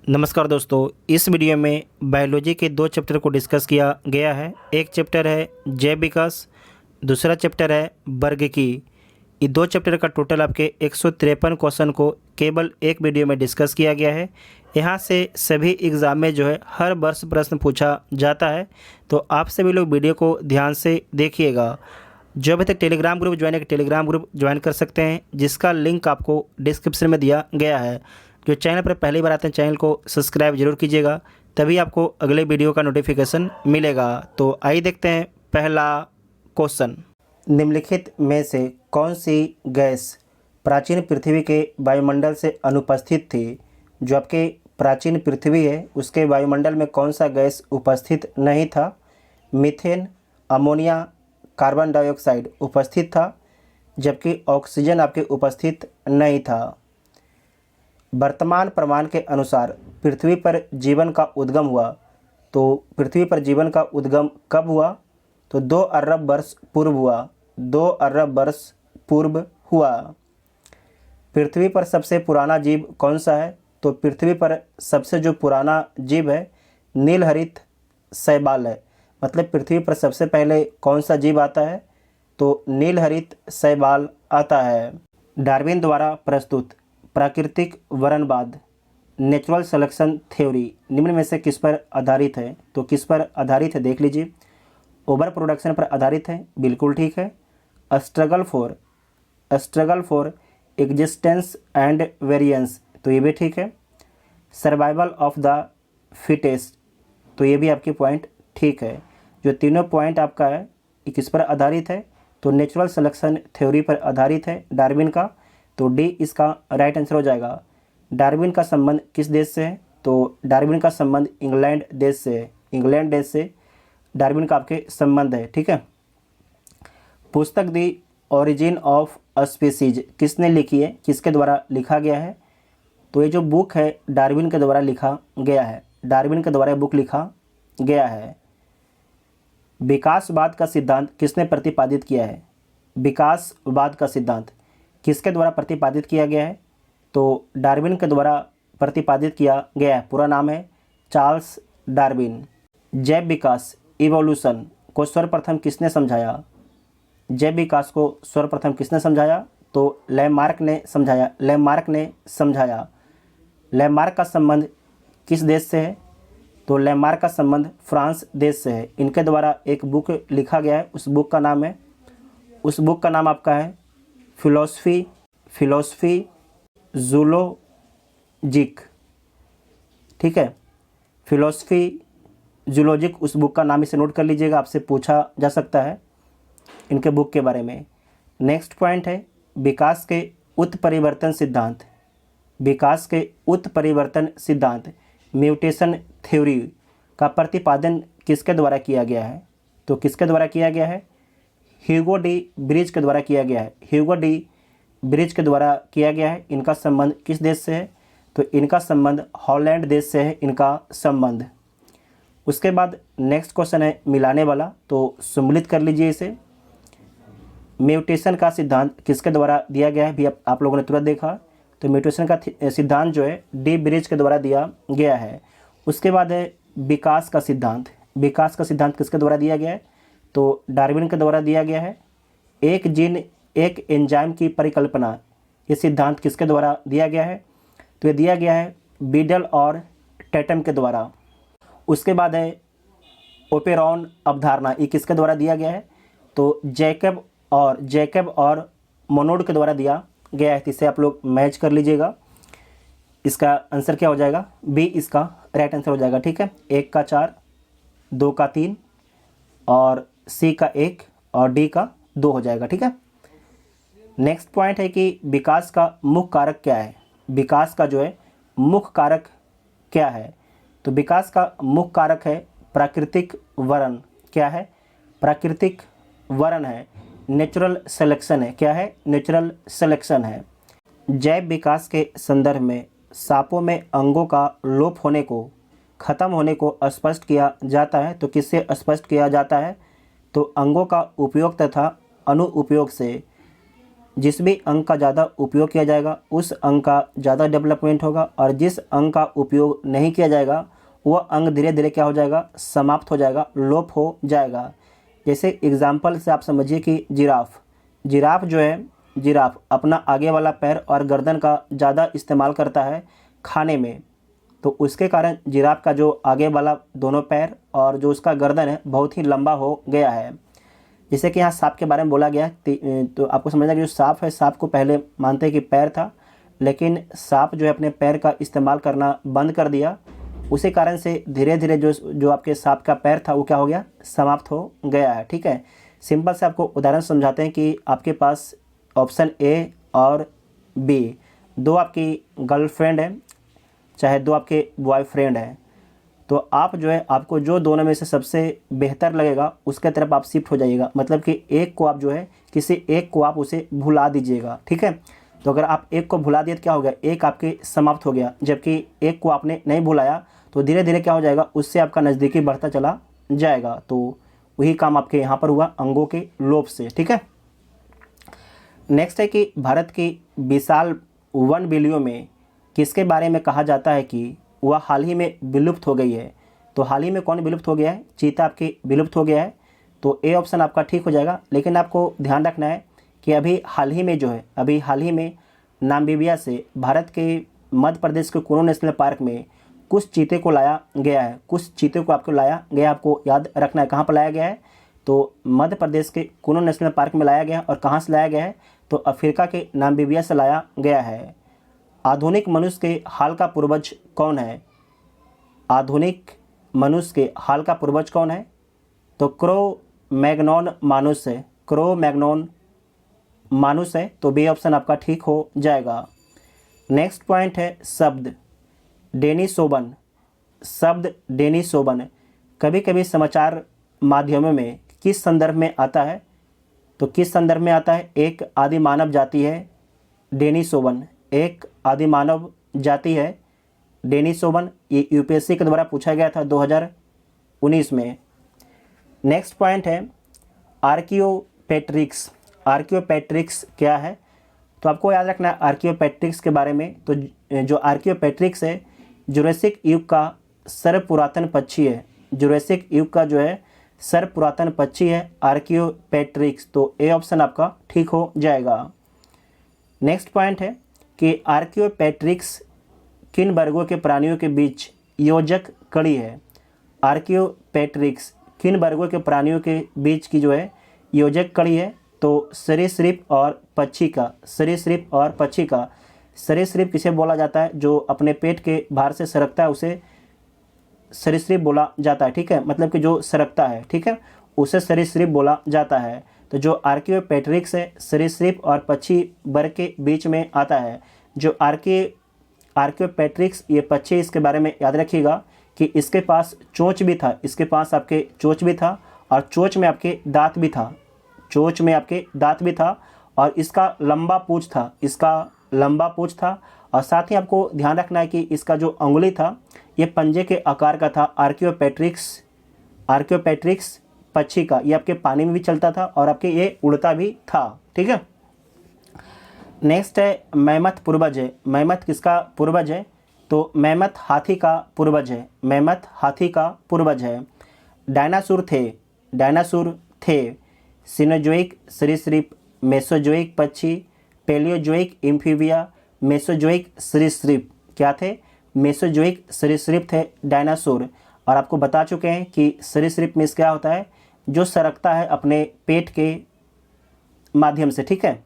नमस्कार दोस्तों, इस वीडियो में बायोलॉजी के दो चैप्टर को डिस्कस किया गया है। एक चैप्टर है जैव विकास, दूसरा चैप्टर है वर्ग की। ये दो चैप्टर का टोटल आपके 153 क्वेश्चन को केवल एक वीडियो में डिस्कस किया गया है। यहाँ से सभी एग्ज़ाम में जो है हर वर्ष प्रश्न पूछा जाता है, तो आप सभी लोग वीडियो को ध्यान से देखिएगा। जो अभी तक टेलीग्राम ग्रुप ज्वाइन है, टेलीग्राम ग्रुप ज्वाइन कर सकते हैं, जिसका लिंक आपको डिस्क्रिप्शन में दिया गया है। जो चैनल पर पहली बार आते हैं, चैनल को सब्सक्राइब जरूर कीजिएगा, तभी आपको अगले वीडियो का नोटिफिकेशन मिलेगा। तो आइए देखते हैं पहला क्वेश्चन। निम्नलिखित में से कौन सी गैस प्राचीन पृथ्वी के वायुमंडल से अनुपस्थित थी? जो आपके प्राचीन पृथ्वी है उसके वायुमंडल में कौन सा गैस उपस्थित नहीं था? मीथेन, अमोनिया, कार्बन डाइऑक्साइड उपस्थित था, जबकि ऑक्सीजन आपके उपस्थित नहीं था। वर्तमान प्रमाण के अनुसार पृथ्वी पर जीवन का उद्गम हुआ, तो पृथ्वी पर जीवन का उद्गम कब हुआ? तो 2 अरब वर्ष पूर्व हुआ। 2 अरब वर्ष पूर्व हुआ। पृथ्वी पर सबसे पुराना जीव कौन सा है? तो पृथ्वी पर सबसे जो पुराना जीव है नीलहरित शैवाल है। मतलब पृथ्वी पर सबसे पहले कौन सा जीव आता है? तो नीलहरित शैवाल आता है। डार्विन द्वारा प्रस्तुत प्राकृतिक वर्णवाद नेचुरल सिलेक्शन थ्योरी निम्न में से किस पर आधारित है? तो किस पर आधारित है देख लीजिए। ओवर प्रोडक्शन पर आधारित है, बिल्कुल ठीक है। Struggle for existence and variance, तो ये भी ठीक है। सर्वाइवल ऑफ द फिटेस्ट, तो ये भी आपकी पॉइंट ठीक है। जो तीनों पॉइंट आपका है ये किस पर आधारित है? तो नेचुरल सिलेक्शन थ्योरी पर आधारित है डार्विन का, तो डी इसका राइट आंसर हो जाएगा। डार्विन का संबंध किस देश से है? तो डार्विन का संबंध इंग्लैंड देश से है। इंग्लैंड देश से डार्विन का आपके संबंध है, ठीक है। पुस्तक दी ओरिजिन ऑफ स्पीसीज किसने लिखी है? किसके द्वारा लिखा गया है? तो ये जो बुक है डार्विन के द्वारा लिखा गया है। डार्विन के द्वारा बुक लिखा गया है। विकासवाद का सिद्धांत किसने प्रतिपादित किया है? विकासवाद का सिद्धांत किसके द्वारा प्रतिपादित किया गया है? तो डार्विन के द्वारा प्रतिपादित किया गया है। पूरा नाम है चार्ल्स डार्विन। जैव विकास इवोल्यूशन को सर्वप्रथम किसने समझाया? जैव विकास को सर्वप्रथम किसने समझाया? तो लैमार्क ने समझाया। लैमार्क का संबंध किस देश से है? तो लैमार्क का संबंध फ्रांस देश से है। इनके द्वारा एक बुक लिखा गया है, उस बुक का नाम आपका है फिलोसफी जूलॉजिक, ठीक है। फिलोसफी जूलॉजिक उस बुक का नाम इसे नोट कर लीजिएगा, आपसे पूछा जा सकता है इनके बुक के बारे में। नेक्स्ट पॉइंट है विकास के उत्परिवर्तन सिद्धांत म्यूटेशन थ्योरी का प्रतिपादन किसके द्वारा किया गया है? तो किसके द्वारा किया गया है? ह्यूगो डी ब्रिज के द्वारा किया गया है। इनका संबंध किस देश से है? तो इनका संबंध हॉलैंड देश से है इनका संबंध। उसके बाद नेक्स्ट क्वेश्चन है मिलाने वाला, तो सम्मिलित कर लीजिए इसे। म्यूटेशन का सिद्धांत किसके द्वारा दिया गया है? भी आप लोगों ने तुरंत देखा। तो म्यूटेशन का सिद्धांत जो है डी ब्रिज के द्वारा दिया गया है। उसके बाद है विकास का सिद्धांत किसके द्वारा दिया गया है? तो डार्विन के द्वारा दिया गया है। एक जीन एक एंजाइम की परिकल्पना, ये सिद्धांत किसके द्वारा दिया गया है? तो ये दिया गया है बीडल और टैटम के द्वारा। उसके बाद है ओपेरॉन अवधारणा, ये किसके द्वारा दिया गया है? तो जैकब और मोनोड के द्वारा दिया गया है। इसे आप लोग मैच कर लीजिएगा। इसका आंसर क्या हो जाएगा? बी इसका राइट आंसर हो जाएगा, ठीक है। 1 का 4, 2 का 3 और सी का 1 और डी का 2 हो जाएगा, ठीक है। नेक्स्ट पॉइंट है कि विकास का मुख्य कारक क्या है? विकास का जो है मुख्य कारक क्या है? तो विकास का मुख्य कारक है प्राकृतिक वरण। क्या है? प्राकृतिक वरण है। नेचुरल सिलेक्शन है। क्या है? नेचुरल सिलेक्शन है। जैव विकास के संदर्भ में सांपों में अंगों का लोप होने को, खत्म होने को स्पष्ट किया जाता है। तो किससे स्पष्ट किया जाता है? तो अंगों का उपयोग तथा अनुपयोग से। जिस भी अंग का ज़्यादा उपयोग किया जाएगा उस अंग का ज़्यादा डेवलपमेंट होगा, और जिस अंग का उपयोग नहीं किया जाएगा वह अंग धीरे धीरे क्या हो जाएगा, समाप्त हो जाएगा, लोप हो जाएगा। जैसे एग्जाम्पल से आप समझिए कि जिराफ जो है, जिराफ अपना आगे वाला पैर और गर्दन का ज़्यादा इस्तेमाल करता है खाने में, तो उसके कारण जिराफ का जो आगे वाला दोनों पैर और जो उसका गर्दन है बहुत ही लंबा हो गया है। जैसे कि यहाँ सांप के बारे में बोला गया है, तो आपको समझना कि जो सांप है, सांप को पहले मानते हैं कि पैर था, लेकिन सांप जो है अपने पैर का इस्तेमाल करना बंद कर दिया, उसी कारण से धीरे धीरे जो आपके सांप का पैर था वो क्या हो गया, समाप्त हो गया है। ठीक है, सिंपल से आपको उदाहरण समझाते हैं कि आपके पास ऑप्शन ए और बी, दो आपकी गर्लफ्रेंड है, चाहे दो आपके बॉयफ्रेंड हैं, तो आप जो है, आपको जो दोनों में से सबसे बेहतर लगेगा उसके तरफ आप शिफ्ट हो जाइएगा। मतलब कि एक को आप जो है, किसी एक को आप उसे भुला दीजिएगा। ठीक है, तो अगर आप एक को भुला दिए तो क्या हो गया, एक आपके समाप्त हो गया, जबकि एक को आपने नहीं भुलाया तो धीरे धीरे क्या हो जाएगा, उससे आपका नज़दीकी बढ़ता चला जाएगा। तो वही काम आपके यहाँ पर हुआ अंगों के लोप से। ठीक है, नेक्स्ट है कि भारत की विशाल वन बिलियों में किसके बारे में कहा जाता है कि वह हाल ही में विलुप्त हो गई है। तो हाल ही में कौन विलुप्त हो गया है, चीता आपकी विलुप्त हो गया है, तो ए ऑप्शन आपका ठीक हो जाएगा। लेकिन आपको ध्यान रखना है कि अभी हाल ही में नामीबिया से भारत के मध्य प्रदेश के कुनो नेशनल पार्क में कुछ चीते को लाया गया है, कुछ चीते को आपको लाया गया, आपको याद रखना है कहाँ पर लाया गया है, तो मध्य प्रदेश के कुनो नेशनल पार्क में लाया गया है। और कहाँ से लाया गया है, तो अफ्रीका के नामीबिया से लाया गया है। आधुनिक मनुष्य के हाल का पूर्वज कौन है, आधुनिक मनुष्य के हाल का पूर्वज कौन है, तो क्रो मैग्नोन मानुस है, क्रो मैग्नोन मानुस है, तो बी ऑप्शन आपका ठीक हो जाएगा। नेक्स्ट पॉइंट है शब्द डेनिसोवन। शब्द डेनिसोवन कभी कभी समाचार माध्यमों में किस संदर्भ में आता है, तो किस संदर्भ में आता है, एक आदि मानव जाति है डेनिसोवन, एक आदि मानव जाति है डेनिसोवन। ये यूपीएससी के द्वारा पूछा गया था 2019 में। नेक्स्ट पॉइंट है आर्कियोपेट्रिक्स। आर्कियोपेट्रिक्स क्या है, तो आपको याद रखना है आर्कियोपेट्रिक्स के बारे में। तो जो आर्कियोपेट्रिक्स है जुरासिक युग का सर्वपुरातन पक्षी है, जुरासिक युग का जो है सर्वपुरातन पक्षी है आर्कियोपेट्रिक्स, तो ए ऑप्शन आपका ठीक हो जाएगा। नेक्स्ट पॉइंट है कि आर्कियोपेट्रिक्स किन वर्गों के प्राणियों के बीच योजक कड़ी है। आर्कियोपेट्रिक्स किन वर्गों के प्राणियों के बीच की जो है योजक कड़ी है, तो सरीसृप और पक्षी का, सरीसृप और पक्षी का। सरीसृप किसे बोला जाता है, जो अपने पेट के बाहर से सरकता है उसे सरीसृप बोला जाता है। ठीक है, मतलब कि जो सरकता है, ठीक है, उसे सरीसृप बोला जाता है। तो जो आर्कियोपेट्रिक्स है सरीसृप और पक्षी वर्ग के बीच में आता है। जो आर्कियोपेट्रिक्स ये पक्षी, इसके बारे में याद रखिएगा कि इसके पास चोंच भी था, इसके पास आपके चोंच भी था और चोंच में आपके दांत भी था, चोंच में आपके दांत भी था और इसका लंबा पूंछ था, इसका लंबा पूंछ था। और साथ ही आपको ध्यान रखना है कि इसका जो अंगुली था ये पंजे के आकार का था। आर्कियोपेट्रिक्स पक्षी का ये आपके पानी में भी चलता था और आपके ये उड़ता भी था। ठीक है, नेक्स्ट है मैमथ पूर्वज है। मैमथ किसका पूर्वज है, तो मैमथ हाथी का पूर्वज है, मैमथ हाथी का पूर्वज है। डायनासोर थे सिनोजोइक सरीसृप, मेसोजोइक पक्षी, पेलियोजोइक एम्फीबिया, मेसोजोइक सरीसृप। क्या थे, मेसोजोइक सरीसृप थे डायनासोर। और आपको बता चुके हैं कि सरीसृप में क्या होता है, जो सरकता है अपने पेट के माध्यम से। ठीक है,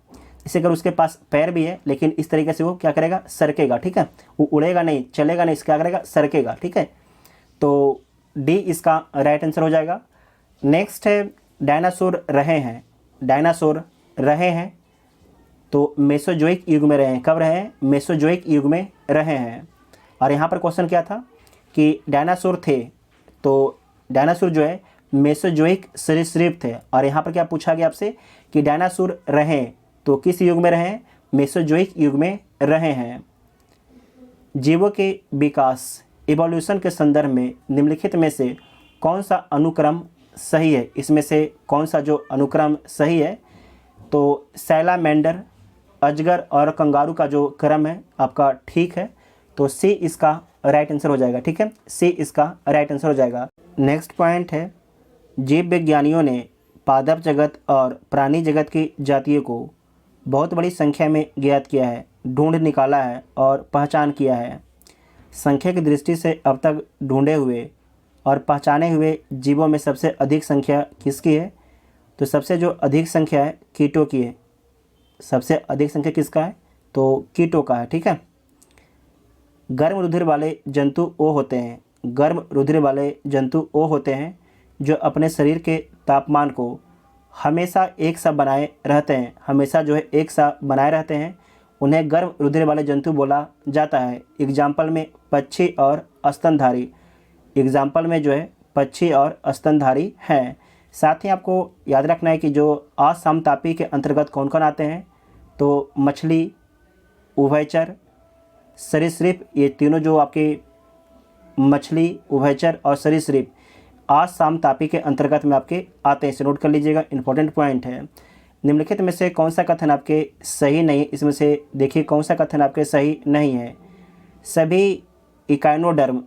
इसे अगर उसके पास पैर भी है लेकिन इस तरीके से वो क्या करेगा, सरकेगा। ठीक है, वो उड़ेगा नहीं, चलेगा नहीं, क्या करेगा, सरकेगा। ठीक है, तो डी इसका राइट आंसर हो जाएगा। नेक्स्ट है डायनासोर रहे हैं। डायनासोर रहे हैं तो मेसोजोइक युग में रहे हैं। कब रहे हैं, मेसोजोइक युग में रहे हैं। और यहाँ पर क्वेश्चन क्या था कि डायनासोर थे, तो डायनासोर जो है मेसोजोइक सरीसृप थे। और यहाँ पर क्या पूछा गया आपसे कि डायनासोर रहे तो किस युग में रहे, मेसोजोइक युग में रहे हैं। जीवों के विकास इवोल्यूशन के संदर्भ में निम्नलिखित में से कौन सा अनुक्रम सही है, इसमें से कौन सा जो अनुक्रम सही है, तो सैलामेंडर, अजगर और कंगारू का जो क्रम है आपका ठीक है, तो सी इसका राइट आंसर हो जाएगा। ठीक है, सी इसका राइट आंसर हो जाएगा। नेक्स्ट पॉइंट है, जीव विज्ञानियों ने पादप जगत और प्राणी जगत की जातियों को बहुत बड़ी संख्या में ज्ञात किया है, ढूंढ निकाला है और पहचान किया है। संख्या की दृष्टि से अब तक ढूंढे हुए और पहचाने हुए जीवों में सबसे अधिक संख्या किसकी है? तो सबसे जो अधिक संख्या है कीटों की है। सबसे अधिक संख्या किसका है? तो कीटों का है। ठीक है, गर्म रुधिर वाले जंतु वो होते हैं, गर्म रुधिर वाले जंतु वो होते हैं जो अपने शरीर के तापमान को हमेशा एक सा बनाए रहते हैं, हमेशा जो है एक सा बनाए रहते हैं, उन्हें गर्म रुधिर वाले जंतु बोला जाता है। एग्जाम्पल में पक्षी और स्तनधारी, एग्जाम्पल में जो है पक्षी और स्तनधारी हैं। साथ ही आपको याद रखना है कि जो असमतापी के अंतर्गत कौन कौन आते हैं, तो मछली, उभयचर, सरीसृप, ये तीनों जो आपके मछली, उभयचर और सरीसृप असमतापी के अंतर्गत में आपके आते हैं। इसे नोट कर लीजिएगा, इंपॉर्टेंट पॉइंट है। निम्नलिखित में से कौन सा कथन आपके सही नहीं? इसमें से देखिए कौन सा कथन आपके सही नहीं है। सभी इकाइनोडर्म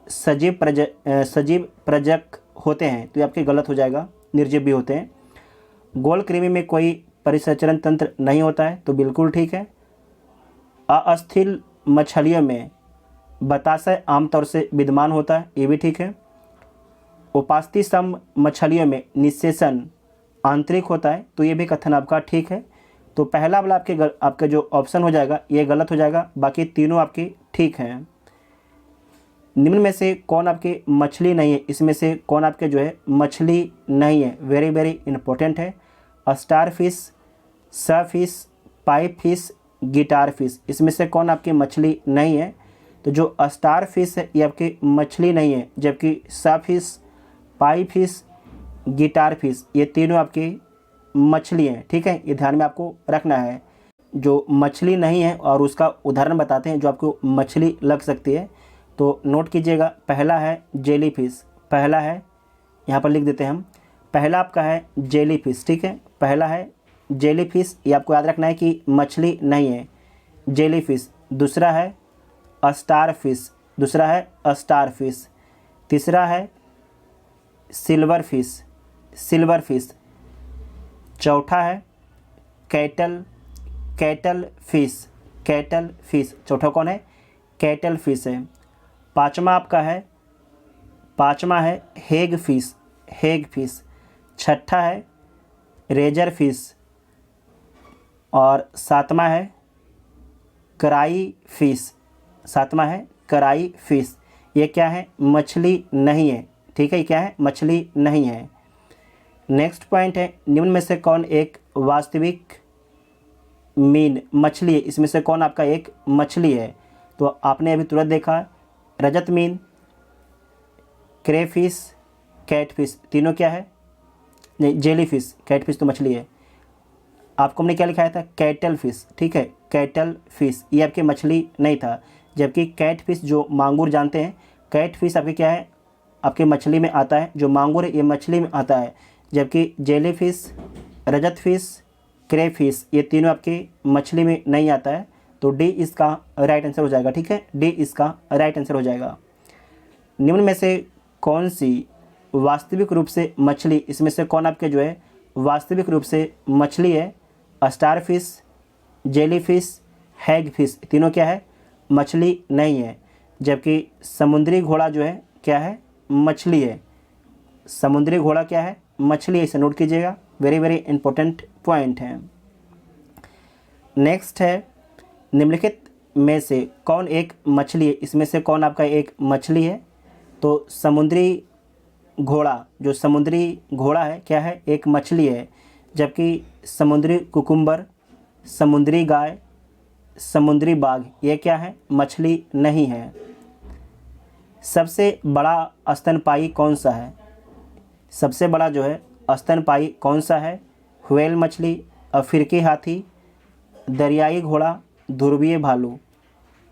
सजीव प्रजक होते हैं, तो ये आपके गलत हो जाएगा, निर्जीव भी होते हैं। गोल कृमि में कोई परिसंचरण तंत्र नहीं होता है, तो बिल्कुल ठीक है। अस्थिल मछलियों में बताशय आमतौर से विद्यमान होता है, ये भी ठीक है। उपास्थि सम मछलियों में निषेचन आंतरिक होता है, तो ये भी कथन आपका ठीक है। तो पहला वाला आपके जो ऑप्शन हो जाएगा ये गलत हो जाएगा, बाकी तीनों आपके ठीक हैं। निम्न में से कौन आपकी मछली नहीं है? इसमें से कौन आपके जो है मछली नहीं है? वेरी वेरी इंपॉर्टेंट है। स्टार फिश, सफिश, पाइप फिश, गिटार फिश, इसमें से कौन आपकी मछली नहीं है? तो जो स्टार फिश है ये आपकी मछली नहीं है, जबकि सफिश, पाइप फिश, गिटार फिश ये तीनों आपकी मछली हैं। ठीक है, ये ध्यान में आपको रखना है। जो मछली नहीं है और उसका उदाहरण बताते हैं जो आपको मछली लग सकती है, तो नोट कीजिएगा। पहला है जेली फिश, पहला है, यहाँ पर लिख देते हैं हम, पहला आपका है जेली फिश। ठीक है, पहला है जेली फिश, ये आपको याद रखना है कि मछली नहीं है, जेली फिश। दूसरा है स्टार फिश, दूसरा है स्टार फिश। तीसरा है सिल्वर फिश, सिल्वर फिश। चौथा है कैटल फिश, कैटल फिश। चौथा कौन है? कैटल फिश है। पाँचवा है हेग फिश, हेग फिश। छठा है रेजर फिश और सातवां है कराई फिश, सातवां है कराई फिश। ये क्या है? मछली नहीं है। ठीक है, ये क्या है? मछली नहीं है। नेक्स्ट पॉइंट है, निम्न में से कौन एक वास्तविक मीन मछली है? इसमें से कौन आपका एक मछली है? तो आपने अभी तुरंत देखा, रजत मीन, क्रेफिश, कैटफिश, तीनों क्या है? नहीं, जेली फिश। कैटफिश तो मछली है। आपको हमने क्या लिखाया था? Cattle fish. ठीक है, कैटल फिश ये आपकी मछली नहीं था, जबकि कैटफिश जो मांगुर जानते हैं, कैटफिश आपके क्या है? आपके मछली में आता है। जो मांगुर है ये मछली में आता है, जबकि जेली फिश, रजत फिश, क्रेफिश ये तीनों आपकी मछली में नहीं आता है। तो डी इसका राइट आंसर हो जाएगा। ठीक है, डी इसका राइट आंसर हो जाएगा। निम्न में से कौन सी वास्तविक रूप से मछली, इसमें से कौन आपके जो है वास्तविक रूप से मछली है? स्टार फिश, जेली फिश, हैग फिश, तीनों क्या है? मछली नहीं है, जबकि समुद्री घोड़ा जो है क्या है? मछली है। समुद्री घोड़ा क्या है? मछली है। इसे नोट कीजिएगा, वेरी वेरी इंपॉर्टेंट पॉइंट है। नेक्स्ट है, निम्नलिखित में से कौन एक मछली है? इसमें से कौन आपका एक मछली है? तो समुद्री घोड़ा, जो समुद्री घोड़ा है क्या है? एक मछली है, जबकि समुद्री कुकुम्बर, समुद्री गाय, समुद्री बाघ ये क्या है? मछली नहीं है। सबसे बड़ा स्तनपायी कौन सा है? सबसे बड़ा जो है स्तनपायी कौन सा है? व्हेल मछली, अफ्रीकी हाथी, दरियाई घोड़ा, ध्रुवीय भालू।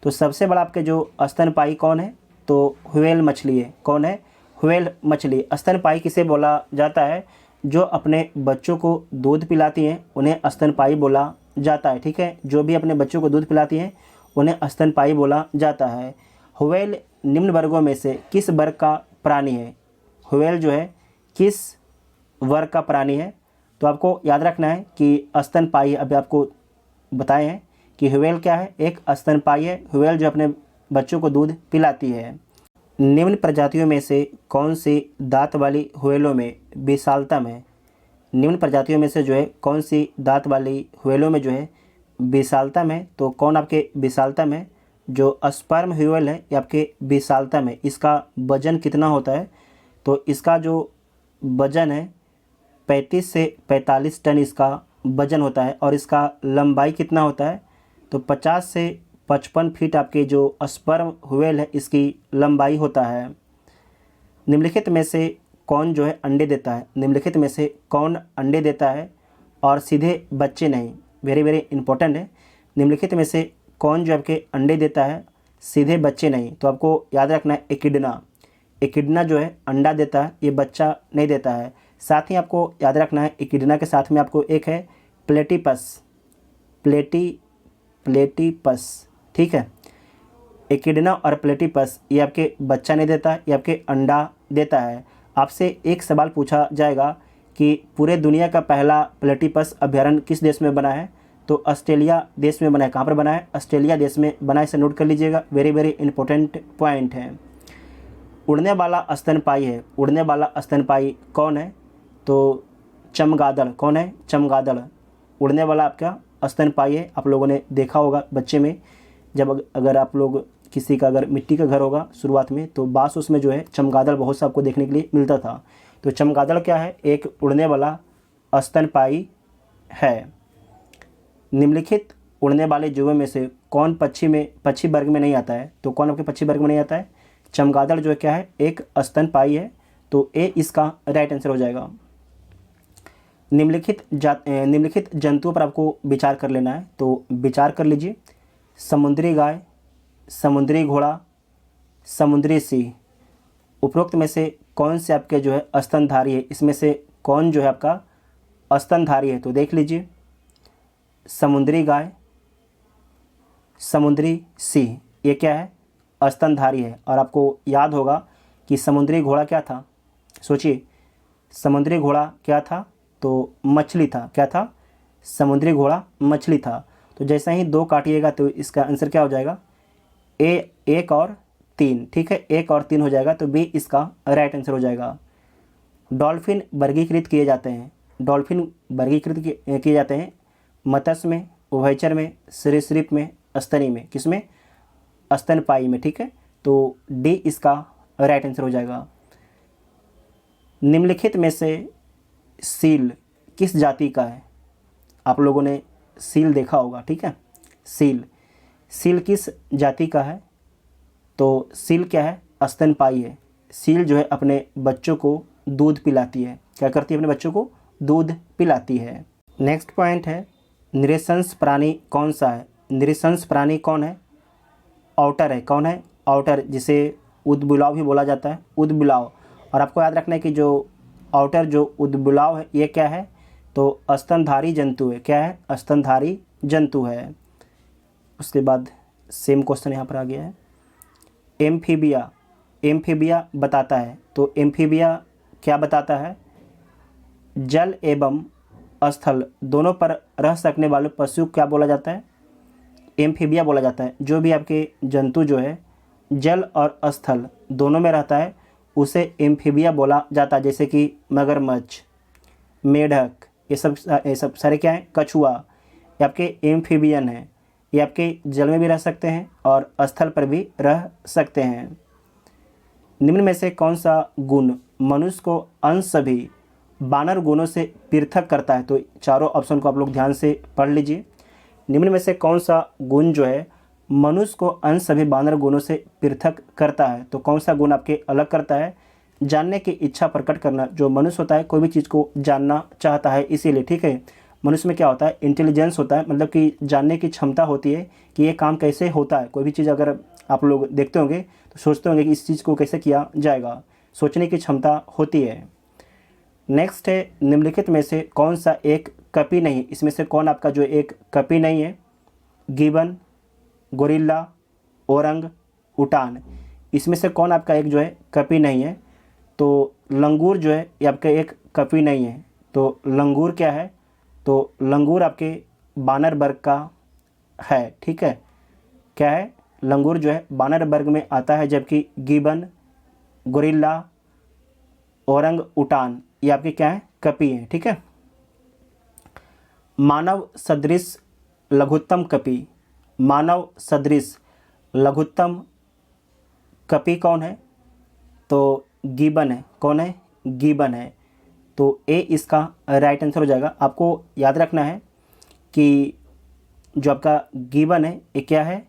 तो सबसे बड़ा आपके जो स्तनपायी कौन है? तो व्हेल मछली है। कौन है? व्हेल मछली। स्तनपायी किसे बोला जाता है? जो अपने बच्चों को दूध पिलाती हैं उन्हें स्तनपायी बोला जाता है, ठीक है। जो भी अपने बच्चों को दूध पिलाती हैं उन्हें स्तनपायी बोला जाता है। व्हेल निम्न वर्गों में से किस वर्ग का प्राणी है? व्हेल जो है किस वर्ग का प्राणी है? तो आपको याद रखना है कि स्तनपायी, अभी आपको बताए हैं कि व्हेल क्या है, एक स्तनपायी है। व्हेल जो अपने बच्चों को दूध पिलाती है। निम्न प्रजातियों में से कौन सी दांत वाली व्हेलों में विशालतम है? निम्न प्रजातियों में से जो है कौन सी दांत वाली व्हेलों में जो है विशालतम है? तो कौन आपके विशालतम है? जो स्पर्म व्हेल है ये आपके विशालतम है। इसका वजन कितना होता है? तो इसका जो वजन है 35 से 45 टन इसका वजन होता है। और इसका लंबाई कितना होता है? तो 50 से 55 फीट आपके जो स्पर्म व्हेल है इसकी लंबाई होता है। निम्नलिखित में से कौन जो है अंडे देता है? निम्नलिखित में से कौन अंडे देता है और सीधे बच्चे नहीं? वेरी वेरी इंपॉर्टेंट है। निम्नलिखित में से कौन जो आपके अंडे देता है, सीधे बच्चे नहीं? तो आपको याद रखना है एकिडना। एकिडना जो है अंडा देता है, ये बच्चा नहीं देता है। साथ ही आपको याद रखना है एकिडना के साथ में आपको एक है प्लेटिपस। प्लेटिपस, ठीक है। एकिडना और प्लेटिपस ये आपके बच्चा नहीं देता, ये आपके अंडा देता है। आपसे एक सवाल पूछा जाएगा कि पूरे दुनिया का पहला प्लेटिपस अभयारण्य किस देश में बना है? तो ऑस्ट्रेलिया देश में बना है। कहाँ पर बना है? ऑस्ट्रेलिया देश में बना है। इसे नोट कर लीजिएगा, वेरी वेरी इंपॉर्टेंट पॉइंट है। उड़ने वाला स्तनपायी है। उड़ने वाला स्तनपायी कौन है? तो चमगादड़। कौन है? चमगादड़ उड़ने वाला आपका स्तनपायी है। आप लोगों ने देखा होगा बच्चे में, जब अगर आप लोग किसी का अगर मिट्टी का घर होगा शुरुआत में, तो बांस उसमें जो है चमगादड़ बहुत सा आपको देखने के लिए मिलता था। तो चमगादड़ क्या है? एक उड़ने वाला स्तनपायी है। निम्नलिखित उड़ने वाले जीवों में से कौन पक्षी वर्ग में नहीं आता है? तो कौन आपके पक्षी वर्ग में नहीं आता है? चमगादड़ जो है क्या है? एक स्तनपायी है। तो ए इसका राइट आंसर हो जाएगा। निम्नलिखित जंतुओं पर आपको विचार कर लेना है, तो विचार कर लीजिए। समुद्री गाय, समुद्री घोड़ा, समुद्री सिंह। उपरोक्त में से कौन से आपके जो है स्तनधारी है? इसमें से कौन जो है आपका स्तनधारी है? तो देख लीजिए, समुद्री गाय, समुद्री सिंह, ये क्या है? स्तनधारी है। और आपको याद होगा कि समुद्री घोड़ा क्या था? सोचिए, समुद्री घोड़ा क्या था? तो मछली था। क्या था? समुद्री घोड़ा मछली था। तो जैसे ही 2 काटिएगा तो इसका आंसर क्या हो जाएगा? ए 1 और 3, ठीक है। 1 और 3 हो जाएगा, तो बी इसका राइट आंसर हो जाएगा। डॉल्फिन वर्गीकृत किए जाते हैं। डॉल्फिन वर्गीकृत किए जाते हैं मत्स्य में, उभयचर में, सरीसृप में, स्तनी में। किसमें? स्तनपायी में, ठीक है। तो डी इसका राइट आंसर हो जाएगा। निम्नलिखित में से सील किस जाति का है? आप लोगों ने सील देखा होगा, ठीक है। सील किस जाति का है? तो सील क्या है? स्तनपायी है। सील जो है अपने बच्चों को दूध पिलाती है। क्या करती है? अपने बच्चों को दूध पिलाती है। नेक्स्ट पॉइंट है, निरशंस प्राणी कौन सा है? निरशंस प्राणी कौन है? ऑटर है। कौन है? ऑटर, जिसे उदबिलाव भी बोला जाता है, उदबिलाव। और आपको याद रखना है कि जो ऑटर जो उदबिलाव है ये क्या है? तो स्तनधारी जंतु है। क्या है? स्तनधारी जंतु है। उसके बाद सेम क्वेश्चन यहाँ पर आ गया है। एम्फीबिया बताता है। तो एम्फीबिया क्या बताता है? जल एवं स्थल दोनों पर रह सकने वाले पशु क्या बोला जाता है? एम्फीबिया बोला जाता है। जो भी आपके जंतु जो है जल और स्थल दोनों में रहता है उसे एम्फीबिया बोला जाता है। जैसे कि मगरमच्छ, मेढक, ये सब सारे क्या हैं? कछुआ, ये आपके एम्फीबियन है। ये आपके जल में भी रह सकते हैं और स्थल पर भी रह सकते हैं। निम्न में से कौन सा गुण मनुष्य को अंश सभी बानर गुणों से पृथक करता है? तो चारों ऑप्शन को आप लोग ध्यान से पढ़ लीजिए। निम्न में से कौन सा गुण जो है मनुष्य को अंश सभी बानर गुणों से पृथक करता है? तो कौन सा गुण आपके अलग करता है? जानने की इच्छा प्रकट करना। जो मनुष्य होता है कोई भी चीज़ को जानना चाहता है, इसीलिए, ठीक है। मनुष्य में क्या होता है? इंटेलिजेंस होता है, मतलब कि जानने की क्षमता होती है कि ये काम कैसे होता है। कोई भी चीज़ अगर आप लोग देखते होंगे तो सोचते होंगे कि इस चीज़ को कैसे किया जाएगा, सोचने की क्षमता होती है। नेक्स्ट है निम्नलिखित में से कौन सा एक कपी नहीं है, इसमें से कौन आपका जो एक कपी नहीं है? गिबन, गोरिल्ला, ओरंग उटान, इसमें से कौन आपका एक जो है कपी नहीं है? तो लंगूर जो है ये आपका एक कपी नहीं है। तो लंगूर क्या है? तो लंगूर आपके बानर वर्ग का है, ठीक है। क्या है? लंगूर जो है बानर वर्ग में आता है, जबकि गिबन, गोरिल्ला, ओरंग उटान ये आपके क्या है? कपी है, ठीक है। मानव सदृश लघुत्तम कपी, मानव सदृश लघुत्तम कपी कौन है? तो गिबन है। कौन है? गिबन है। तो ए इसका राइट आंसर हो जाएगा। आपको याद रखना है कि जो आपका गिबन है ये क्या है?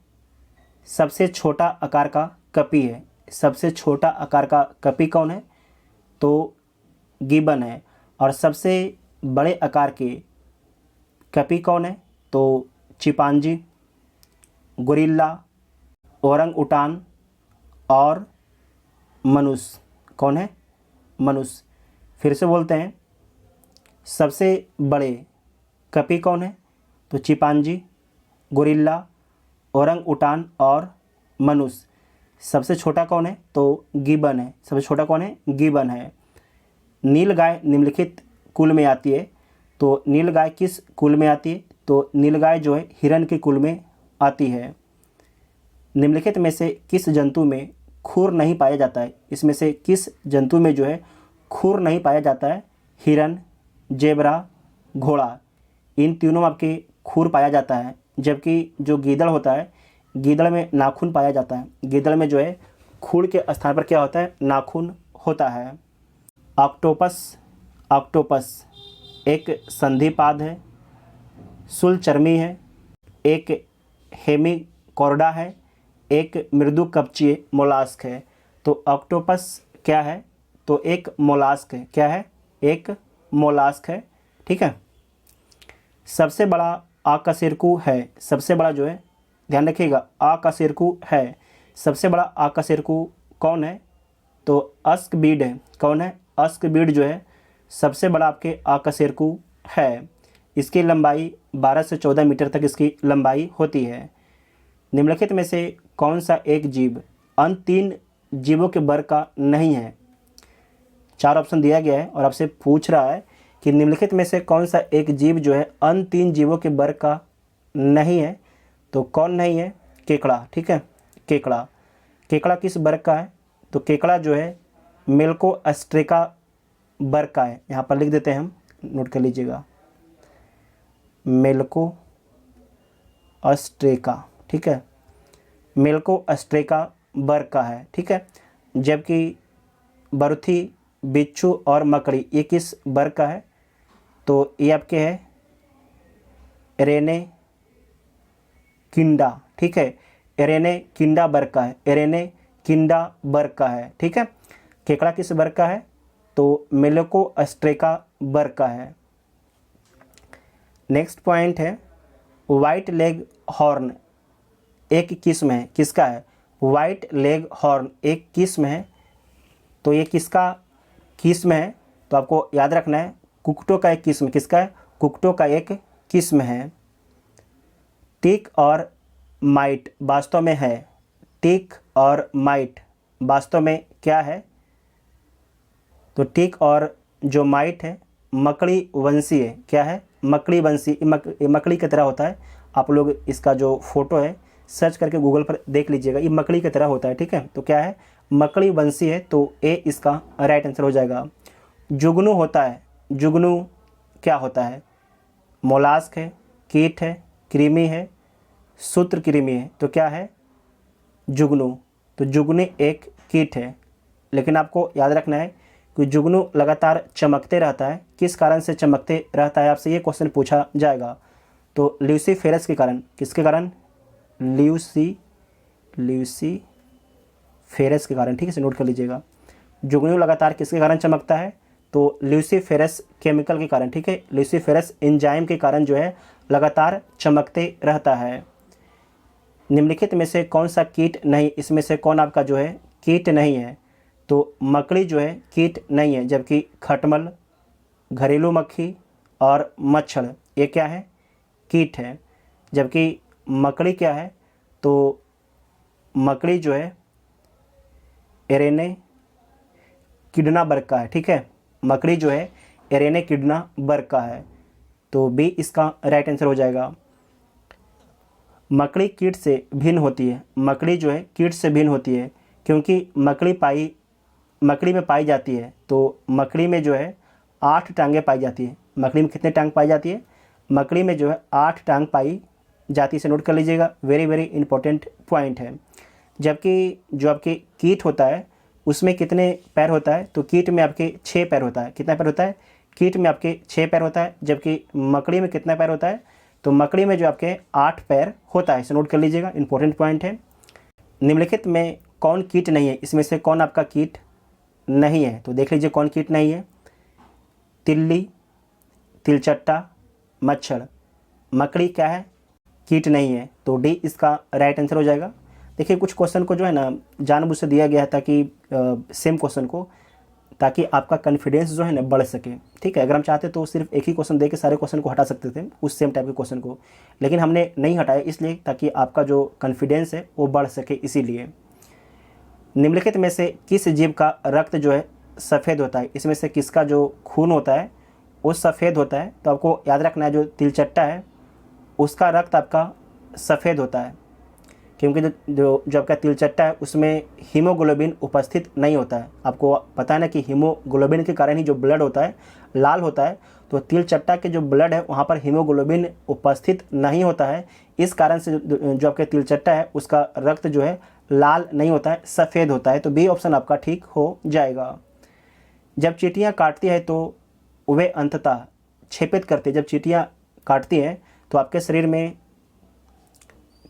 सबसे छोटा आकार का कपी है। सबसे छोटा आकार का कपी कौन है? तो गिबन है। और सबसे बड़े आकार के कपी कौन है? तो चिंपांजी, गोरिल्ला, ओरंग उटान और मनुष्य। कौन है? मनुष्य। फिर से बोलते हैं, सबसे बड़े कपी कौन है? तो चिंपांजी, गोरिल्ला, ओरंग उटान और मनुष्य। सबसे छोटा कौन है? तो गिबन है। सबसे छोटा कौन है? गिबन है। नीलगाय निम्नलिखित कुल में आती है। तो नीलगाय किस कुल में आती है? तो नीलगाय जो है हिरण के कुल में आती है। निम्नलिखित में से किस जंतु में खुर नहीं पाया जाता है? इसमें से किस जंतु में जो है खुर नहीं पाया जाता है? हिरण, जेबरा, घोड़ा, इन तीनों में आपके खुर पाया जाता है। जबकि जो गीदड़ होता है, गीदड़ में नाखून पाया जाता है। गीदड़ में जो है खुर के स्थान पर क्या होता है? नाखून होता है। ऑक्टोपस, ऑक्टोपस एक संधिपाद है, शुलचर्मी है, एक हेमिकॉर्डा है, एक मृदु कवचीय मोलास्क है। तो ऑक्टोपस क्या है? तो एक मोलास्क है। क्या है? एक मोलास्क है, ठीक है। सबसे बड़ा आकशेरुकी है। सबसे बड़ा जो है, ध्यान रखिएगा, आकशेरुकी है। सबसे बड़ा आकशेरुकी कौन है? तो अस्कबीड है। कौन है? अस्कबीड जो है सबसे बड़ा आपके आकशेरुकी है। इसकी लंबाई 12 से 14 मीटर तक इसकी लंबाई होती है। निम्नलिखित में से कौन सा एक जीव अन्य 3 जीवों के वर्ग का नहीं है? 4 ऑप्शन दिया गया है और आपसे पूछ रहा है कि निम्नलिखित में से कौन सा एक जीव जो है अन्य 3 जीवों के वर्ग का नहीं है? तो कौन नहीं है? केकड़ा, ठीक है। केकड़ा। केकड़ा किस वर्ग का है? तो केकड़ा जो है मेलकोस्ट्रेका वर्ग का है। यहाँ पर लिख देते हैं हम, नोट कर लीजिएगा, मेलकोस्ट्रेका, ठीक है। मेलकोस्ट्रेका वर्ग का है, ठीक है। जबकि बरुथी, बिच्छू और मकड़ी ये किस वर्ग का है? तो ये आपके है एरेने किंडा, ठीक है। एरेने किंडा वर्ग का है। एरेने किंडा वर्ग का है, ठीक है। केकड़ा किस वर्ग का है? तो मेलकोस्ट्रेका वर्ग का है। नेक्स्ट पॉइंट है, वाइट लेग हॉर्न एक किस्म है। किसका है? वाइट लेग हॉर्न एक किस्म है। तो ये किसका किस्म है? तो आपको याद रखना है, कुक्कुटों का एक किस्म। किसका है? कुक्कुटों का एक किस्म है। टिक और माइट वास्तव में है। टिक और माइट वास्तव में क्या है? तो टिक और जो माइट है मकड़ी वंशी है। क्या है? मकड़ी वंशी। मकड़ी की तरह होता है। आप लोग इसका जो फोटो है सर्च करके गूगल पर देख लीजिएगा, ये मकड़ी की तरह होता है, ठीक है। तो क्या है? मकड़ी वंशी है। तो ए इसका राइट आंसर हो जाएगा। जुगनू होता है। जुगनू क्या होता है? मोलास्क है, कीट है, कृमि है, सूत्रकृमि है। तो क्या है? जुगनू। तो जुगनू एक कीट है। लेकिन आपको याद रखना है कि जुगनू लगातार चमकते रहता है। किस कारण से चमकते रहता है? आपसे ये क्वेश्चन पूछा जाएगा। तो ल्यूसीफेरस के कारण। किसके कारण? ल्यूसीफेरस के कारण, ठीक है, इसे नोट कर लीजिएगा। जुगनू लगातार किसके कारण चमकता है? तो ल्यूसीफेरस केमिकल के कारण, ठीक है। ल्यूसीफेरस एंजाइम के कारण जो है लगातार चमकते रहता है। निम्नलिखित में से कौन सा कीट नहीं? इसमें से कौन आपका जो है कीट नहीं है? तो मकड़ी जो है कीट नहीं है, जबकि खटमल, घरेलू मक्खी और मच्छर ये क्या है, कीट है। जबकि मकड़ी क्या है, तो मकड़ी जो है एरेने किडना वर्ग का है। ठीक है, मकड़ी जो है एरेने किडना वर्ग का है। तो बी इसका राइट आंसर हो जाएगा। मकड़ी कीट से भिन्न होती है। मकड़ी जो है कीट से भिन्न होती है क्योंकि मकड़ी में पाई जाती है। तो मकड़ी में जो है 8 टांगें पाई जाती है। मकड़ी में कितने टांग पाई जाती है, मकड़ी में जो है 8 टांग पाई जाती है। इसे नोट कर लीजिएगा, वेरी वेरी इंपॉर्टेंट पॉइंट है। जबकि जो आपके कीट होता है उसमें कितने पैर होता है, तो कीट में आपके 6 पैर होता है। कितना पैर होता है, कीट में आपके 6 पैर होता है। जबकि मकड़ी में कितना पैर होता है, तो मकड़ी में जो आपके 8 पैर होता है। इसे नोट कर लीजिएगा, इंपॉर्टेंट पॉइंट है। निम्नलिखित में कौन कीट नहीं है, इसमें से कौन आपका कीट नहीं है, तो देख लीजिए कौन कीट नहीं है। तिल्ली, तिलचट्टा, मच्छर। मकड़ी क्या है, कीट नहीं है। तो डी इसका राइट आंसर हो जाएगा। देखिए कुछ क्वेश्चन को जो है ना जानबूझ से दिया गया है ताकि सेम क्वेश्चन को, ताकि आपका कॉन्फिडेंस जो है ना बढ़ सके। ठीक है, अगर हम चाहते तो सिर्फ एक ही क्वेश्चन दे के सारे क्वेश्चन को हटा सकते थे, उस सेम टाइप के क्वेश्चन को, लेकिन हमने नहीं हटाया इसलिए ताकि आपका जो कॉन्फिडेंस है वो बढ़ सके। इसीलिए निम्नलिखित में से किस जीव का रक्त जो है सफ़ेद होता है, इसमें से किसका जो खून होता है वो सफ़ेद होता है। तो आपको याद रखना है जो तिलचट्टा है उसका रक्त आपका सफ़ेद होता है क्योंकि जो आपका तिलचट्टा है उसमें हीमोग्लोबिन उपस्थित नहीं होता है। आपको पता है ना कि हीमोग्लोबिन के कारण ही जो ब्लड होता है लाल होता है। तो तिलचट्टा के जो ब्लड है वहाँ पर हीमोग्लोबिन उपस्थित नहीं होता है। इस कारण से जो आपका तिलचट्टा है उसका रक्त जो है लाल नहीं होता है, सफ़ेद होता है। तो बी ऑप्शन आपका ठीक हो जाएगा। जब चींटियाँ काटती है तो वे अंततः छेपित करती है। जब चींटियाँ काटती हैं तो आपके शरीर में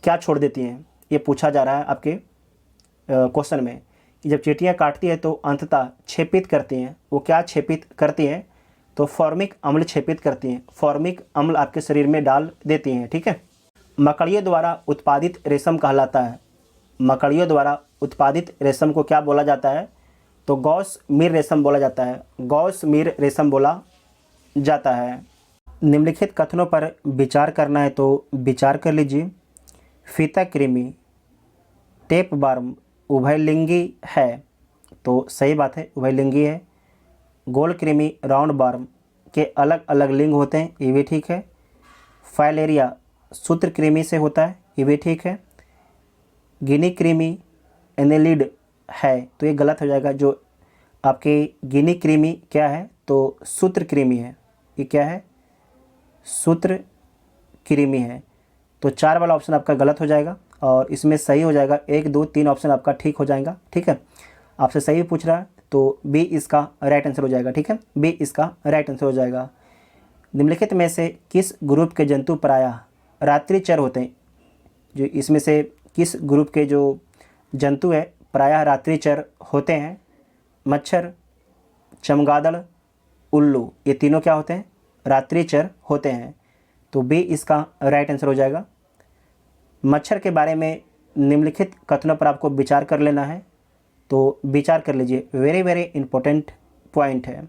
क्या छोड़ देती हैं, ये पूछा जा रहा है आपके क्वेश्चन में कि जब चींटियाँ काटती है तो अंततः छेपित करती हैं। वो क्या छेपित करती हैं, तो फॉर्मिक अम्ल छेपित करती हैं। फॉर्मिक अम्ल आपके शरीर में डाल देती हैं। ठीक है, मकड़ियों द्वारा उत्पादित रेशम कहलाता है। मकड़ियों द्वारा उत्पादित रेशम को क्या बोला जाता है, तो गॉस मीर रेशम बोला जाता है। गॉस मीर रेशम बोला जाता है। निम्नलिखित कथनों पर विचार करना है तो विचार कर लीजिए। फीता कृमि टेप बार्म उभयलिंगी है, तो सही बात है, उभयलिंगी है। गोल कृमि राउंड बार्म के अलग अलग लिंग होते हैं, ये भी ठीक है। फाइलेरिया सूत्र कृमि से होता है, ये भी ठीक है। गिनी कृमि एनेलिड है, तो ये गलत हो जाएगा। जो आपके गिनी कृमि क्या है, तो सूत्र कृमि है। ये क्या है, सूत्र कृमि है। तो 4 वाला ऑप्शन आपका गलत हो जाएगा और इसमें सही हो जाएगा 1 2 3 ऑप्शन आपका ठीक हो जाएगा। ठीक है, आपसे सही पूछ रहा है तो बी इसका राइट आंसर हो जाएगा। ठीक है, बी इसका राइट आंसर हो जाएगा। निम्नलिखित में से किस ग्रुप के जंतु प्रायः रात्रिचर होते हैं, जो इसमें से किस ग्रुप के जो जंतु है प्रायः रात्रिचर होते हैं। मच्छर, चमगादड़, उल्लू, ये तीनों क्या होते हैं, रात्रिचर होते हैं। तो बी इसका राइट आंसर हो जाएगा। मच्छर के बारे में निम्नलिखित कथनों पर आपको विचार कर लेना है, तो विचार कर लीजिए, वेरी वेरी इंपॉर्टेंट पॉइंट है।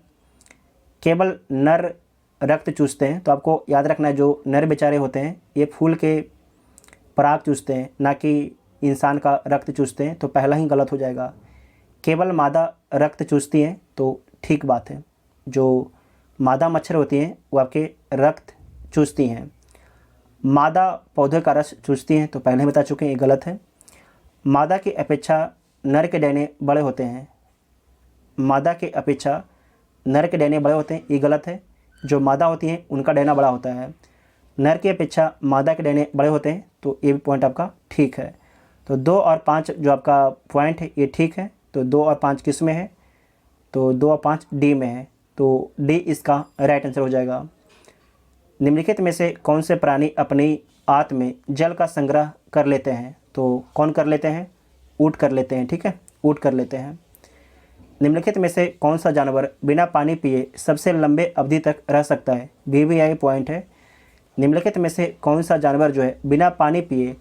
केवल नर रक्त चूसते हैं, तो आपको याद रखना है जो नर बेचारे होते हैं ये फूल के पराग चूसते हैं, ना कि इंसान का रक्त चूसते हैं, तो पहला ही गलत हो जाएगा। केवल मादा रक्त चूसती हैं, तो ठीक बात है। जो मादा मच्छर होती हैं वो आपके रक्त चूसती हैं। मादा पौधे का रस चूसती हैं, तो पहले ही बता चुके हैं, ये गलत है। मादा की अपेक्षा नर के डैने बड़े होते हैं। मादा की अपेक्षा नर के डैने बड़े होते हैं, ये गलत है। जो मादा होती हैं उनका डैना बड़ा होता है। नर की अपेक्षा मादा के डैने बड़े होते हैं, तो ये भी पॉइंट आपका ठीक है। तो 2 और 5 जो आपका पॉइंट है ये ठीक है। तो 2 और 5 किस में है, तो 2 और 5 डी में है। तो डी इसका राइट आंसर हो जाएगा। निम्नलिखित में से कौन से प्राणी अपनी आंत में जल का संग्रह कर लेते हैं, तो कौन कर लेते हैं, ऊँट कर लेते हैं। ठीक है, ऊँट कर लेते हैं। निम्नलिखित में से कौन सा जानवर बिना पानी पिए सबसे लंबे अवधि तक रह सकता है, BBI पॉइंट है। निम्नलिखित में से कौन सा जानवर जो है बिना पानी पिए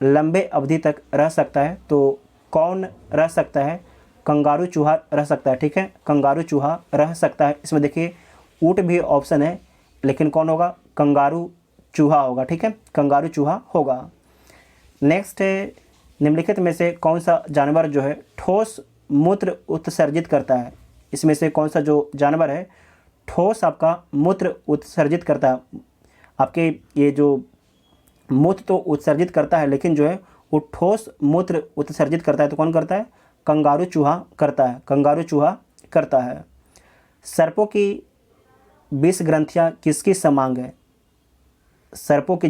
लंबे अवधि तक रह सकता है, तो कौन रह सकता है, कंगारू चूहा रह सकता है। ठीक है, कंगारू चूहा रह सकता है। इसमें देखिए ऊँट भी ऑप्शन है, लेकिन कौन होगा? कंगारू चूहा होगा। ठीक है, कंगारू चूहा होगा। नेक्स्ट है, निम्नलिखित में से कौन सा जानवर जो है ठोस मूत्र उत्सर्जित करता है? इसमें से कौन सा जो जानवर है ठोस आपका मूत्र उत्सर्जित करता है? आपके ये जो मूत्र तो उत्सर्जित करता है, लेकिन जो है वो ठोस मूत्र उत्सर्जित करता है, तो कौन करता है? कंगारू चूहा करता है, कंगारू चूहा करता है। सर्पों की 20 ग्रंथियाँ किसकी समांग है? सर्पों की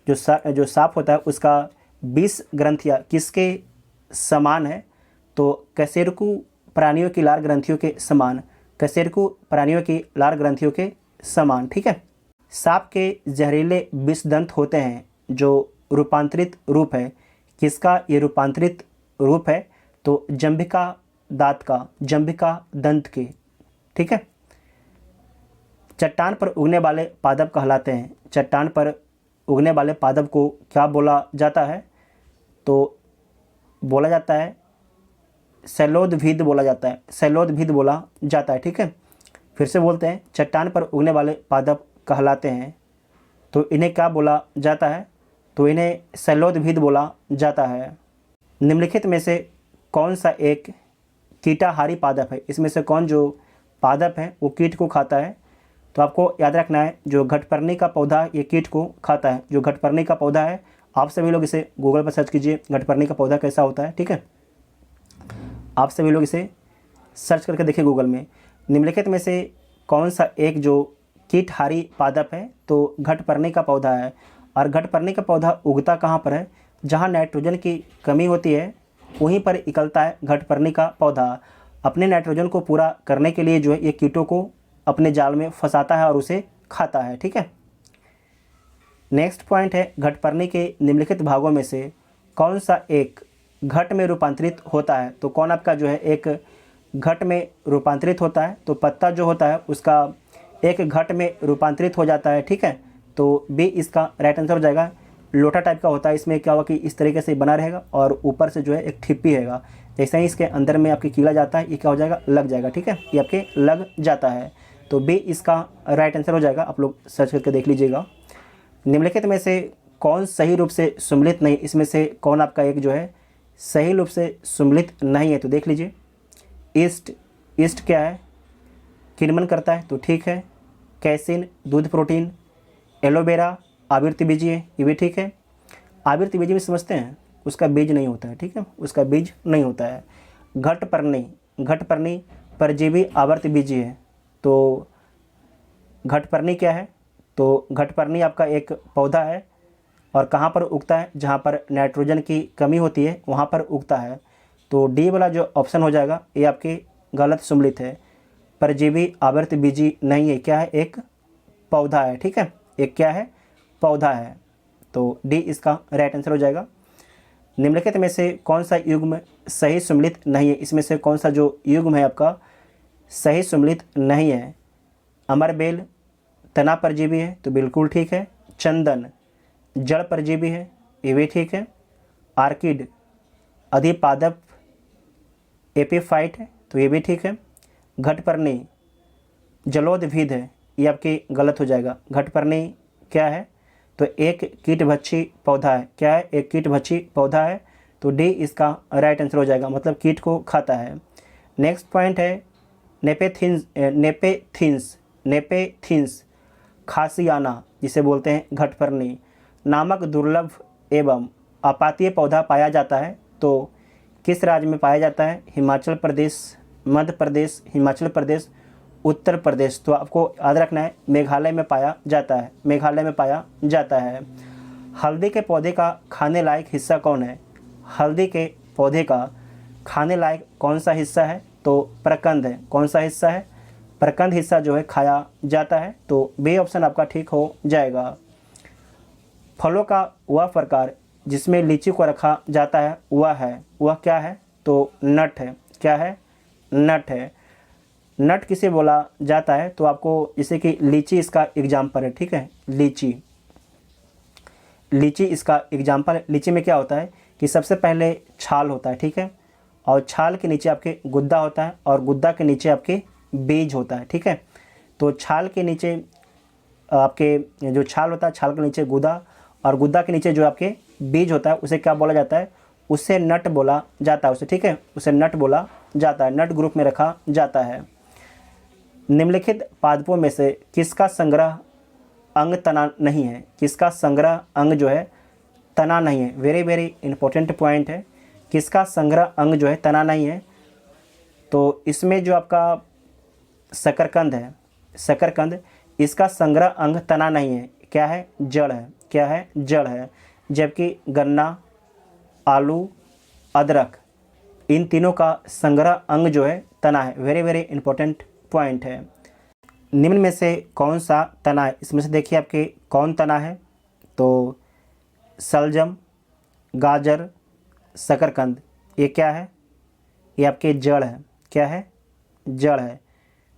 जो सांप होता है उसका 20 ग्रंथियाँ किसके समान है? तो कशेरुकी प्राणियों की लार ग्रंथियों के समान, कशेरुकी प्राणियों की लार ग्रंथियों के समान। ठीक है। सांप के जहरीले विषदंत होते हैं, जो रूपांतरित रूप है, किसका ये रूपांतरित रूप है? तो जंभिका दांत का, जंभिका दंत के। ठीक है। चट्टान पर उगने वाले पादप कहलाते हैं। चट्टान पर उगने वाले पादप को क्या बोला जाता है? तो बोला जाता है शैलोदभिद बोला जाता है, शैलोदभिद बोला जाता है। ठीक है, फिर से बोलते हैं, चट्टान पर उगने वाले पादप कहलाते हैं, तो इन्हें क्या बोला जाता है? तो इन्हें शैलोदभिद बोला जाता है। निम्नलिखित में से कौन सा एक कीटाहारी पादप है? इसमें से कौन जो पादप है वो कीट को खाता है? तो आपको याद रखना है, जो घटपर्णी का पौधा ये कीट को खाता है। जो घटपर्णी का पौधा है, आप सभी लोग इसे गूगल पर सर्च कीजिए, घटपर्णी का पौधा कैसा होता है। ठीक है, आप सभी लोग इसे सर्च करके देखिए गूगल में। निम्नलिखित में से कौन सा एक जो कीटहारी पादप है? तो घटपर्णी का पौधा है। और घटपर्णी का पौधा उगता कहाँ पर है? जहाँ नाइट्रोजन की कमी होती है वहीं पर निकलता है घटपर्णी का पौधा। अपने नाइट्रोजन को पूरा करने के लिए जो है ये कीटों को अपने जाल में फंसाता है और उसे खाता है। ठीक है। नेक्स्ट पॉइंट है, घटपर्णी के निम्नलिखित भागों में से कौन सा एक घट में रूपांतरित होता है? तो कौन आपका जो है एक घट में रूपांतरित होता है? तो पत्ता जो होता है उसका एक घट में रूपांतरित हो जाता है। ठीक है, तो बी इसका राइट आंसर हो जाएगा। लोटा टाइप का होता है, इसमें क्या होगा कि इस तरीके से बना रहेगा और ऊपर से जो है एक ठिप्पी रहेगा। जैसे ही इसके अंदर में आपकी कीड़ा जाता है, ये क्या हो जाएगा? लग जाएगा। ठीक है, ये आपके लग जाता है, तो बी इसका राइट आंसर हो जाएगा। आप लोग सर्च करके देख लीजिएगा। निम्नलिखित में से कौन सही रूप से सम्मिलित नहीं? इसमें से कौन आपका एक जो है सही रूप से सम्मिलित नहीं है? तो देख लीजिए, ईस्ट, ईस्ट क्या है? किण्वन करता है, तो ठीक है। कैसिन, दूध प्रोटीन। एलोवेरा आवृत्ति बीजी है, ये भी ठीक है। आवृत्ति बीजी में समझते हैं, उसका बीज नहीं होता है। ठीक है, उसका बीज नहीं होता है। घटपर्णी, घटपर्णी परजीवी आवर्त बीजी है, तो घटपर्णी क्या है? तो घटपर्णी आपका एक पौधा है और कहाँ पर उगता है? जहाँ पर नाइट्रोजन की कमी होती है वहाँ पर उगता है। तो डी वाला जो ऑप्शन हो जाएगा ये आपके गलत सम्मिलित है। परजीवी आवर्त बीजी नहीं है, क्या है? एक पौधा है। ठीक है, एक क्या है? पौधा है, तो डी इसका राइट आंसर हो जाएगा। निम्नलिखित में से कौन सा युग्म सही सम्मिलित नहीं है? इसमें से कौन सा जो युग्म है आपका सही सम्मिलित नहीं है? अमरबेल तना परजीवी है, तो बिल्कुल ठीक है। चंदन जड़ परजीवी है, ये भी ठीक है। आर्किड अधिपादप एपिफाइट है, तो ये भी ठीक है। घटपर्णी जलोदभिद है, ये आपकी गलत हो जाएगा। घटपर्णी क्या है? तो एक कीटभक्षी पौधा है। क्या है? एक कीटभक्षी पौधा है, तो डी इसका राइट आंसर हो जाएगा, मतलब कीट को खाता है। नेक्स्ट पॉइंट है, नेपेथिन्स, नेपेथिन्स, नेपेथिन्स खासियाना जिसे बोलते हैं घटपर्णी नामक दुर्लभ एवं आपातीय पौधा पाया जाता है, तो किस राज्य में पाया जाता है? हिमाचल प्रदेश, मध्य प्रदेश, हिमाचल प्रदेश, उत्तर प्रदेश। तो आपको याद रखना है मेघालय में पाया जाता है, मेघालय में पाया जाता है। हल्दी के पौधे का खाने लायक हिस्सा कौन है? हल्दी के पौधे का खाने लायक कौन सा हिस्सा है? तो प्रकंद है। कौन सा हिस्सा है? प्रकंद हिस्सा जो है खाया जाता है, तो बी ऑप्शन आपका ठीक हो जाएगा। फलों का वह प्रकार जिसमें लीची को रखा जाता है वह क्या है? तो नट है। क्या है? नट है। नट किसे बोला जाता है? तो आपको जैसे कि लीची इसका एग्जाम्पल है। ठीक है, लीची, लीची इसका एग्जाम्पल है। लीची में क्या होता है कि सबसे पहले छाल होता है। ठीक है, और छाल के नीचे आपके गुद्दा होता है और गुद्दा के नीचे आपके बीज होता है। ठीक है, तो छाल के नीचे आपके जो छाल होता है, छाल के नीचे गुदा, और गुदा के नीचे जो आपके बीज होता है उसे क्या बोला जाता है, उसे नट बोला जाता है उसे, ठीक है, उसे नट बोला जाता है, नट ग्रुप में रखा जाता है। निम्नलिखित पादपों में से किसका संग्रह अंग तना नहीं है, किसका संग्रह अंग जो है तना नहीं है, वेरी वेरी इंपॉर्टेंट पॉइंट है, किसका संग्रह अंग जो है तना नहीं है। तो इसमें जो आपका शकरकंद है, शकरकंद, इसका संग्रह अंग तना नहीं है, क्या है, जड़ है, क्या है, जड़ है। जबकि गन्ना, आलू, अदरक, इन तीनों का संग्रह अंग जो है तना है, वेरी वेरी इंपॉर्टेंट पॉइंट है। निम्न में से कौन सा तना है, इसमें से देखिए आपके कौन तना है, तो शलजम, गाजर, शकरकंद, ये क्या है, ये आपके जड़ है, क्या है, जड़ है।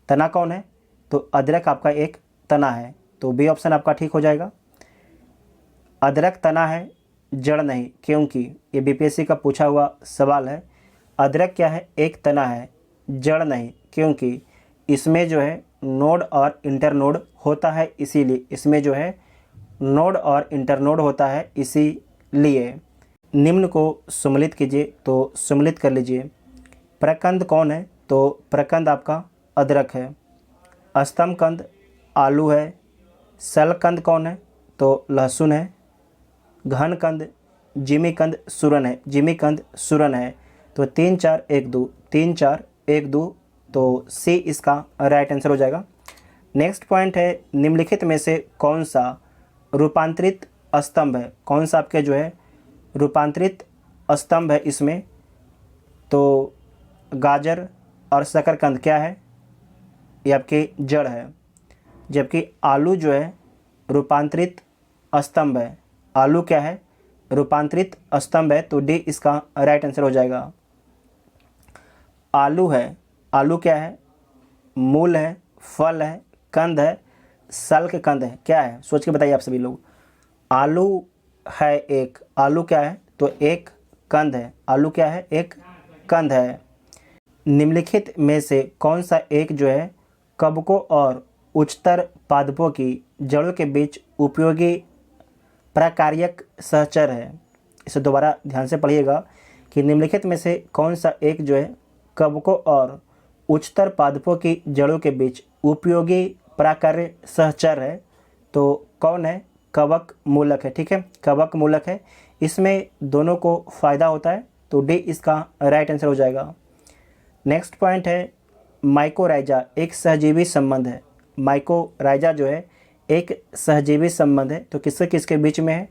तना कौन है, तो अदरक आपका एक तना है, तो बी ऑप्शन आपका ठीक हो जाएगा। अदरक तना है, जड़ नहीं, क्योंकि ये बीपीएससी का पूछा हुआ सवाल है। अदरक क्या है, एक तना है, जड़ नहीं, क्योंकि इसमें जो है नोड और इंटरनोड होता है, इसीलिए इसमें जो है नोड और इंटरनोड होता है, इसीलिए। निम्न को सम्मिलित कीजिए, तो सम्मिलित कर लीजिए। प्रकंद कौन है, तो प्रकंद आपका अदरक है। स्तंभकंद आलू है। शलकंद कौन है, तो लहसुन है। घनकंद जिमीकंद सूरन है, जिमीकंद सूरन है। तो 3 4 1 2, 3 4 1 2, तो सी इसका राइट आंसर हो जाएगा। नेक्स्ट पॉइंट है, निम्नलिखित में से कौन सा रूपांतरित स्तंभ है, कौन सा आपके जो है रूपांतरित स्तंभ है इसमें, तो गाजर और शकरकंद क्या है, ये आपकी जड़ है। जबकि आलू जो है रूपांतरित स्तंभ है, आलू क्या है, रूपांतरित स्तंभ है, तो डी इसका राइट आंसर हो जाएगा। आलू है, आलू क्या है, मूल है, फल है, कंद है, सल्क कंद है, क्या है, सोच के बताइए आप सभी लोग। आलू है एक, आलू क्या है, तो एक कंद है, आलू क्या है, एक कंद है। निम्नलिखित में से कौन सा एक जो है कवकों और उच्चतर पादपों की जड़ों के बीच उपयोगी प्रकार्यक सहचर है। इसे दोबारा ध्यान से पढ़िएगा कि निम्नलिखित में से कौन सा एक जो है कवकों और उच्चतर पादपों की जड़ों के बीच उपयोगी प्रकार्य सहचर है, तो कौन है, कवक मूलक है, ठीक है, कवक मूलक है। इसमें दोनों को फ़ायदा होता है, तो डी इसका राइट आंसर हो जाएगा। नेक्स्ट पॉइंट है, माइकोराइजा एक सहजीवी संबंध है। माइकोराइजा जो है एक सहजीवी संबंध है, तो किससे किसके बीच में है,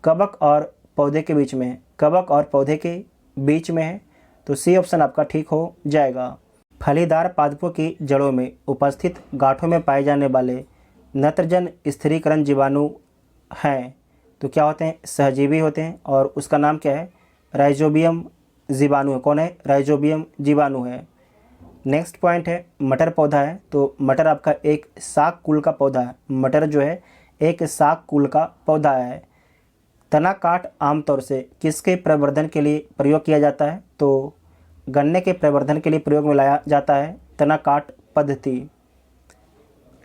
कवक और पौधे के बीच में है, कवक और पौधे के बीच में है, तो सी ऑप्शन आपका ठीक हो जाएगा। फलीदार पादपों की जड़ों में उपस्थित गांठों में पाए जाने वाले नत्रजन स्थिरीकरण जीवाणु हैं, तो क्या होते हैं, सहजीवी होते हैं, और उसका नाम क्या है, राइजोबियम जीवाणु है। कौन है, राइजोबियम जीवाणु है। नेक्स्ट पॉइंट है, मटर पौधा है, तो मटर आपका एक साग कुल का पौधा है, मटर जो है एक साग कुल का पौधा है। तना काट आमतौर से किसके प्रवर्धन के लिए प्रयोग किया जाता है, तो गन्ने के प्रवर्धन के लिए प्रयोग में लाया जाता है तना काट पद्धति।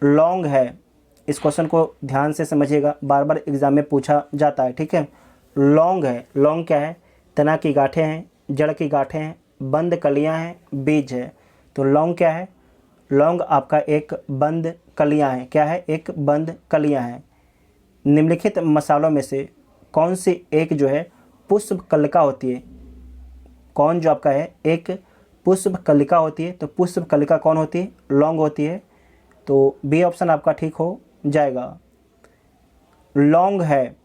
लौंग है, इस क्वेश्चन को ध्यान से समझिएगा, बार बार एग्जाम में पूछा जाता है, ठीक है। लौंग है, लौंग क्या है, तना की गांठें हैं, जड़ की गांठें हैं, बंद कलियां हैं, बीज है, तो लौंग क्या है, लौंग आपका एक बंद कलियां है, क्या है, एक बंद कलियां हैं। निम्नलिखित मसालों में से कौन सी एक जो है पुष्प कलिका होती है, कौन जो आपका है एक पुष्प कलिका होती है, तो पुष्प कलिका कौन होती है, लौंग होती है, तो बी ऑप्शन आपका ठीक हो जाएगा। लौंग है,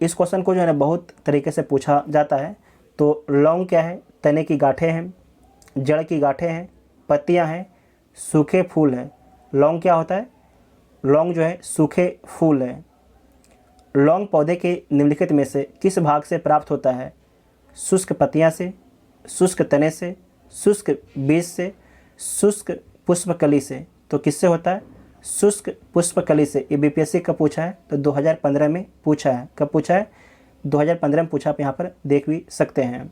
इस क्वेश्चन को जो है ना बहुत तरीके से पूछा जाता है, तो लौंग क्या है, तने की गांठें हैं, जड़ की गांठें हैं, पत्तियां हैं, सूखे फूल है। लौंग क्या होता है, लौंग जो है सूखे फूल है। लौंग पौधे के निम्नलिखित में से किस भाग से प्राप्त होता है, शुष्क पत्तियां से, शुष्क तने से, शुष्क बीज से, शुष्क पुष्पकली से, तो किससे होता है, शुष्क पुष्पकली से। ये बीपीएससी का पूछा है, तो 2015 में पूछा है, कब पूछा है, 2015 में पूछा, आप यहाँ पर देख भी सकते हैं।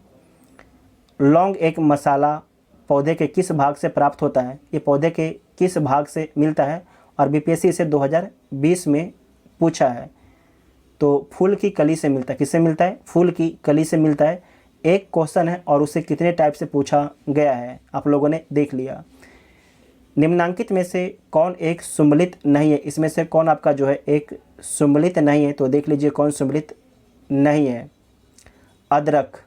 लौंग एक मसाला पौधे के किस भाग से प्राप्त होता है, ये पौधे के किस भाग से मिलता है, और बीपीएससी इसे 2020 में पूछा है। तो फूल की कली से मिलता है, किससे मिलता है? फूल की कली से मिलता है। एक क्वेश्चन है और उसे कितने टाइप से पूछा गया है आप लोगों ने देख लिया। निम्नांकित में से कौन एक सुम्मिलित नहीं है? इसमें से कौन आपका जो है एक सुम्मिलित नहीं है? तो देख लीजिए कौन सुम्मिलित नहीं है। अदरक,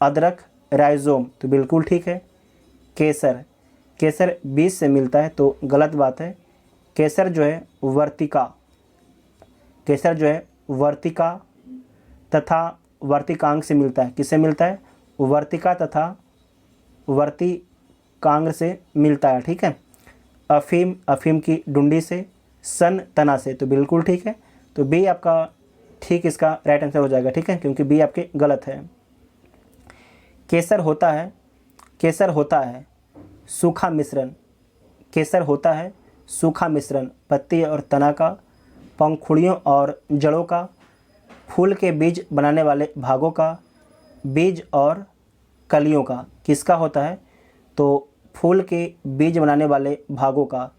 अदरक राइजोम, तो बिल्कुल ठीक है। केसर, केसर बीज से मिलता है, तो गलत बात है। केसर जो है वर्तिका, केसर जो है वर्तिका तथा वर्तिकांग से मिलता है। किससे मिलता है? वर्तिका तथा वर्तिकांग से मिलता है, ठीक है। अफीम, अफीम की डुंडी से। सन, तना से, तो बिल्कुल ठीक है। तो बी आपका ठीक इसका राइट आंसर हो जाएगा, ठीक है, क्योंकि बी आपके गलत है। केसर होता है, केसर होता है सूखा मिश्रण, केसर होता है सूखा मिश्रण पत्ती और तना का, पंखुड़ियों और जड़ों का, फूल के बीज बनाने वाले भागों का, बीज और कलियों का। किसका होता है? तो फूल के बीज बनाने वाले भागों का,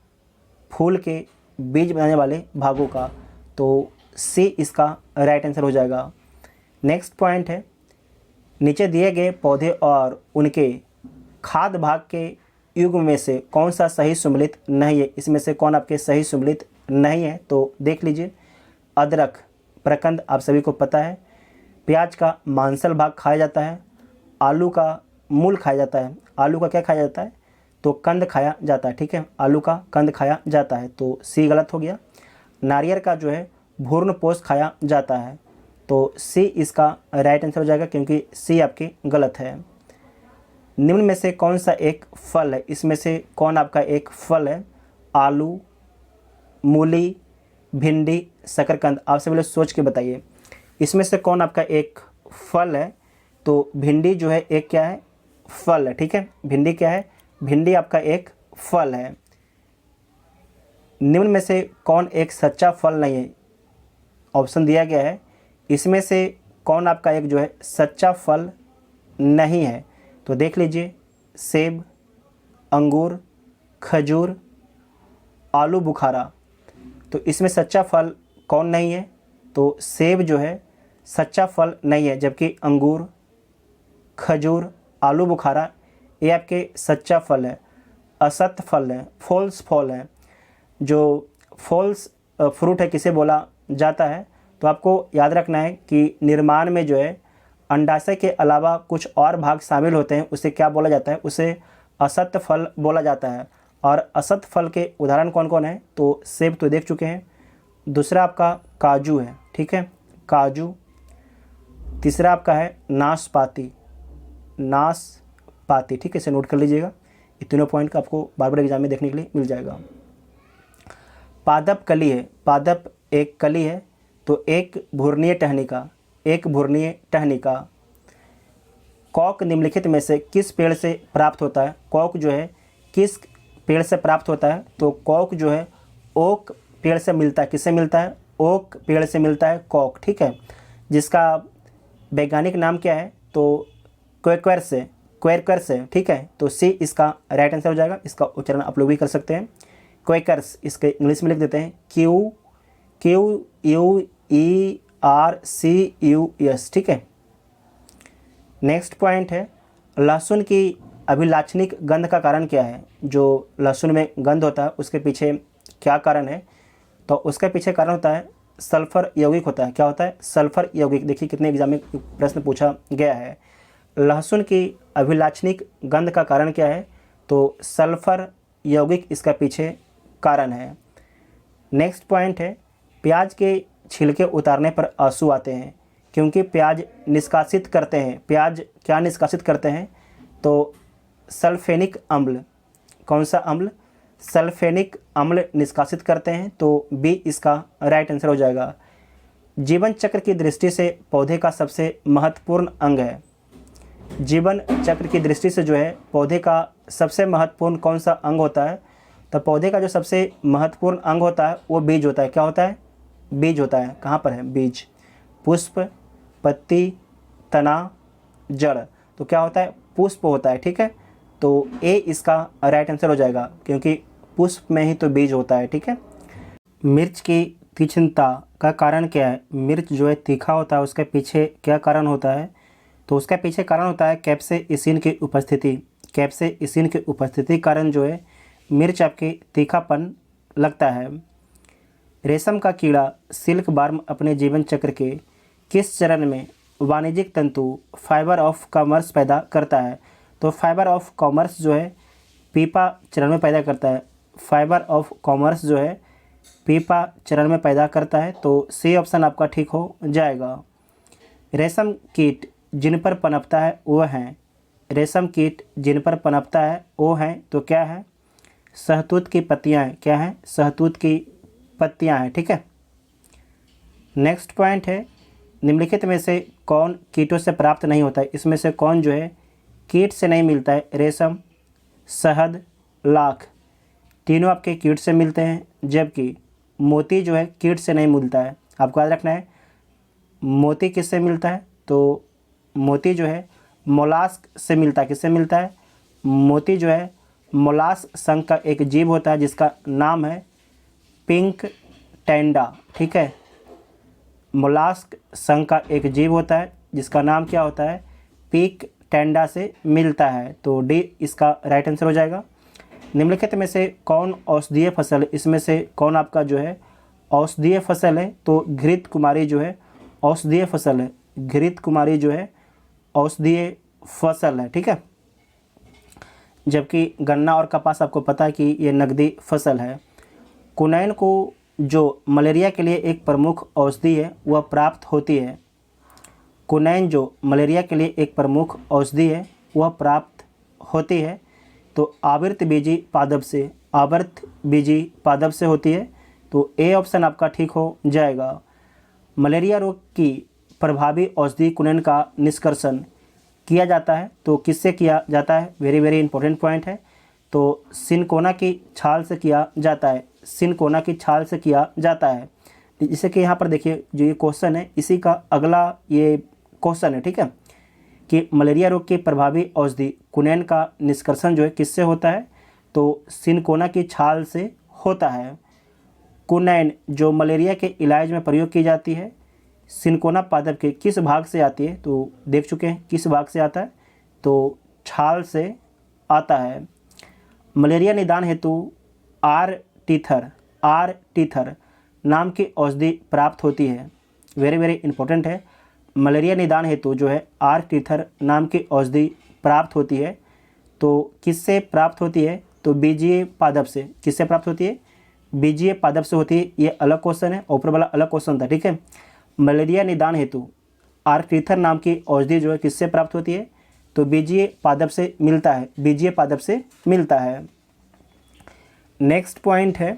फूल के बीज बनाने वाले भागों का। तो सी इसका राइट आंसर हो जाएगा। नेक्स्ट पॉइंट है, नीचे दिए गए पौधे और उनके खाद्य भाग के युग्म में से कौन सा सही सुम्मिलित नहीं है? इसमें से कौन आपके सही सुम्मिलित नहीं है? तो देख लीजिए। अदरक, प्रकंद आप सभी को पता है। प्याज का मांसल भाग खाया जाता है। आलू का मूल खाया जाता है। आलू का क्या खाया जाता है? तो कंद खाया जाता है, ठीक है, आलू का कंद खाया जाता है, तो सी गलत हो गया। नारियल का जो है भूर्ण पोष खाया जाता है, तो सी इसका राइट आंसर हो जाएगा, क्योंकि सी आपकी गलत है। निम्न में से कौन सा एक फल है? इसमें से कौन आपका एक फल है? आलू, मूली, भिंडी, शकरकंद। आप सभी लोग सोच के बताइए, इसमें से कौन आपका एक फल है? तो भिंडी जो है एक क्या है? फल है, ठीक है। भिंडी क्या है? भिंडी आपका एक फल है। निम्न में से कौन एक सच्चा फल नहीं है? ऑप्शन दिया गया है, इसमें से कौन आपका एक जो है सच्चा फल नहीं है? तो देख लीजिए। सेब, अंगूर, खजूर, आलू बुखारा। तो इसमें सच्चा फल कौन नहीं है? तो सेब जो है सच्चा फल नहीं है, जबकि अंगूर, खजूर, आलू बुखारा ये आपके सच्चा फल है। असत फल है, फॉल्स फल है। जो फॉल्स फ्रूट है किसे बोला जाता है? तो आपको याद रखना है कि निर्माण में जो है अंडाशय के अलावा कुछ और भाग शामिल होते हैं, उसे क्या बोला जाता है? उसे असत फल बोला जाता है। और असत फल के उदाहरण कौन कौन है? तो सेब तो देख चुके हैं। दूसरा आपका काजू है, ठीक है, काजू। तीसरा आपका है नाशपाती, नाशपाती, ठीक है, इसे नोट कर लीजिएगा। ये तीनों पॉइंट का आपको बार बार एग्जाम में देखने के लिए मिल जाएगा। पादप कली है, पादप एक कली है, तो एक भूर्णीय टहनिका, एक भूर्णीय टहनिका। कॉक निम्नलिखित में से किस पेड़ से प्राप्त होता है? कॉक जो है किस पेड़ से प्राप्त होता है? तो कॉक जो है ओक पेड़ से मिलता है। किससे मिलता है? ओक पेड़ से मिलता है कॉक, ठीक है, जिसका वैज्ञानिक नाम क्या है? तो क्वेकर से, क्वेकर से, ठीक है। तो सी इसका राइट आंसर हो जाएगा। इसका उच्चारण आप लोग भी कर सकते हैं, क्वेकर्स। इसके इंग्लिश में लिख देते हैं QUERCUS, ठीक है। नेक्स्ट पॉइंट है, लहसुन की अभिलाक्षणिक गंध का कारण क्या है? जो लहसुन में गंध होता है उसके पीछे क्या कारण है? तो उसके पीछे कारण होता है सल्फर यौगिक होता है। क्या होता है? सल्फर यौगिक। देखिए कितने एग्जाम में प्रश्न पूछा गया है। लहसुन की अभिलाक्षणिक गंध का कारण क्या है? तो सल्फर यौगिक इसका पीछे कारण है। नेक्स्ट पॉइंट है, प्याज के छिलके उतारने पर आंसू आते हैं क्योंकि प्याज निष्कासित करते हैं। प्याज क्या निष्कासित करते हैं? तो सल्फेनिक अम्ल। कौन सा अम्ल? सल्फेनिक अम्ल निष्कासित करते हैं, तो बी इसका राइट आंसर हो जाएगा। जीवन चक्र की दृष्टि से पौधे का सबसे महत्वपूर्ण अंग है। जीवन चक्र की दृष्टि से जो है पौधे का सबसे महत्वपूर्ण कौन सा अंग होता है? तो पौधे का जो सबसे महत्वपूर्ण अंग होता है वो बीज होता है। क्या होता है? बीज होता है। कहाँ पर है बीज? पुष्प, पत्ती, तना, जड़। तो क्या होता है? पुष्प होता है, ठीक है। तो ए इसका राइट आंसर हो जाएगा, क्योंकि पुष्प में ही तो बीज होता है, ठीक है। मिर्च की तीक्ष्णता का कारण क्या है? मिर्च जो है तीखा होता है, उसके पीछे क्या कारण होता है? तो उसके पीछे कारण होता है कैप्सेइसिन की उपस्थिति। कैप्सेइसिन की उपस्थिति कारण जो है मिर्च आपके तीखापन लगता है। रेशम का कीड़ा सिल्क वार्म अपने जीवन चक्र के किस चरण में वाणिज्यिक तंतु फाइबर ऑफ कॉमर्स पैदा करता है? तो फाइबर ऑफ कॉमर्स जो है पीपा चरण में पैदा करता है। फाइबर ऑफ कॉमर्स जो है पीपा चरण में पैदा करता है। तो सी ऑप्शन आपका ठीक हो जाएगा। रेशम कीट जिन पर पनपता है वो हैं, रेशम कीट जिन पर पनपता है वो हैं, तो क्या है? शहतूत की पत्तियां हैं। क्या है? शहतूत की पत्तियां हैं, ठीक है। नेक्स्ट पॉइंट है, निम्नलिखित में से कौन कीटों से प्राप्त नहीं होता है? इसमें से कौन जो है कीट से नहीं मिलता है? रेशम, शहद, लाख, तीनों आपके कीट से मिलते हैं, जबकि मोती जो है कीट से नहीं मिलता है। आपको याद रखना है मोती किससे मिलता है? तो मोती जो है मोलास्क से मिलता है। किससे मिलता है? मोती जो है मोलास्क संघ का एक जीव होता है जिसका नाम है पिंक टेंडा, ठीक है। मोलास्क संघ का एक जीव होता है जिसका नाम क्या होता है? पिंक टेंडा से मिलता है। तो डी इसका राइट आंसर हो जाएगा। निम्नलिखित में से कौन औषधीय फसल है? इसमें से कौन आपका जो है औषधीय फसल है? तो घृत कुमारी जो है औषधीय फसल है। घृत कुमारी जो है औषधीय फसल है, ठीक है। जबकि गन्ना और कपास आपको पता है कि ये नकदी फसल है। कुनैन को जो मलेरिया के लिए एक प्रमुख औषधि है वह प्राप्त होती है। कुनैन जो मलेरिया के लिए एक प्रमुख औषधि है वह प्राप्त होती है। तो आवर्त बीजी पादप से, आवर्त बीजी पादप से होती है। तो ए ऑप्शन आपका ठीक हो जाएगा। मलेरिया रोग की प्रभावी औषधि कुनैन का निष्कर्षण किया जाता है, तो किससे किया जाता है? वेरी वेरी इंपॉर्टेंट पॉइंट है। तो सिनकोना की छाल से किया जाता है। सिनकोना की छाल से किया जाता है। जैसे कि यहाँ पर देखिए जो ये क्वेश्चन है इसी का अगला ये क्वेश्चन है, ठीक है, कि मलेरिया रोग की प्रभावी औषधि कुनैन का निष्कर्षण जो है किससे होता है? तो सिनकोना की छाल से होता है। कुनैन जो मलेरिया के इलाज में प्रयोग की जाती है सिनकोना पादप के किस भाग से आती है? तो देख चुके हैं किस भाग से आता है, तो छाल से आता है। मलेरिया निदान हेतु आर टीथर नाम की औषधि प्राप्त होती है। वेरी वेरी इंपॉर्टेंट है। मलेरिया निदान हेतु जो है आर टीथर नाम की औषधि प्राप्त होती है। तो किससे प्राप्त होती है? तो बीजीय पादप से। किससे प्राप्त होती है? बीजीय पादप से होती है। ये अलग क्वेश्चन है, ऊपर वाला अलग क्वेश्चन था, ठीक है। मलेरिया निदान हेतु आर्टीथर नाम की औषधि जो है किससे प्राप्त होती है? तो बीजीय पादप से मिलता है। बीजीय पादप से मिलता है। नेक्स्ट पॉइंट है,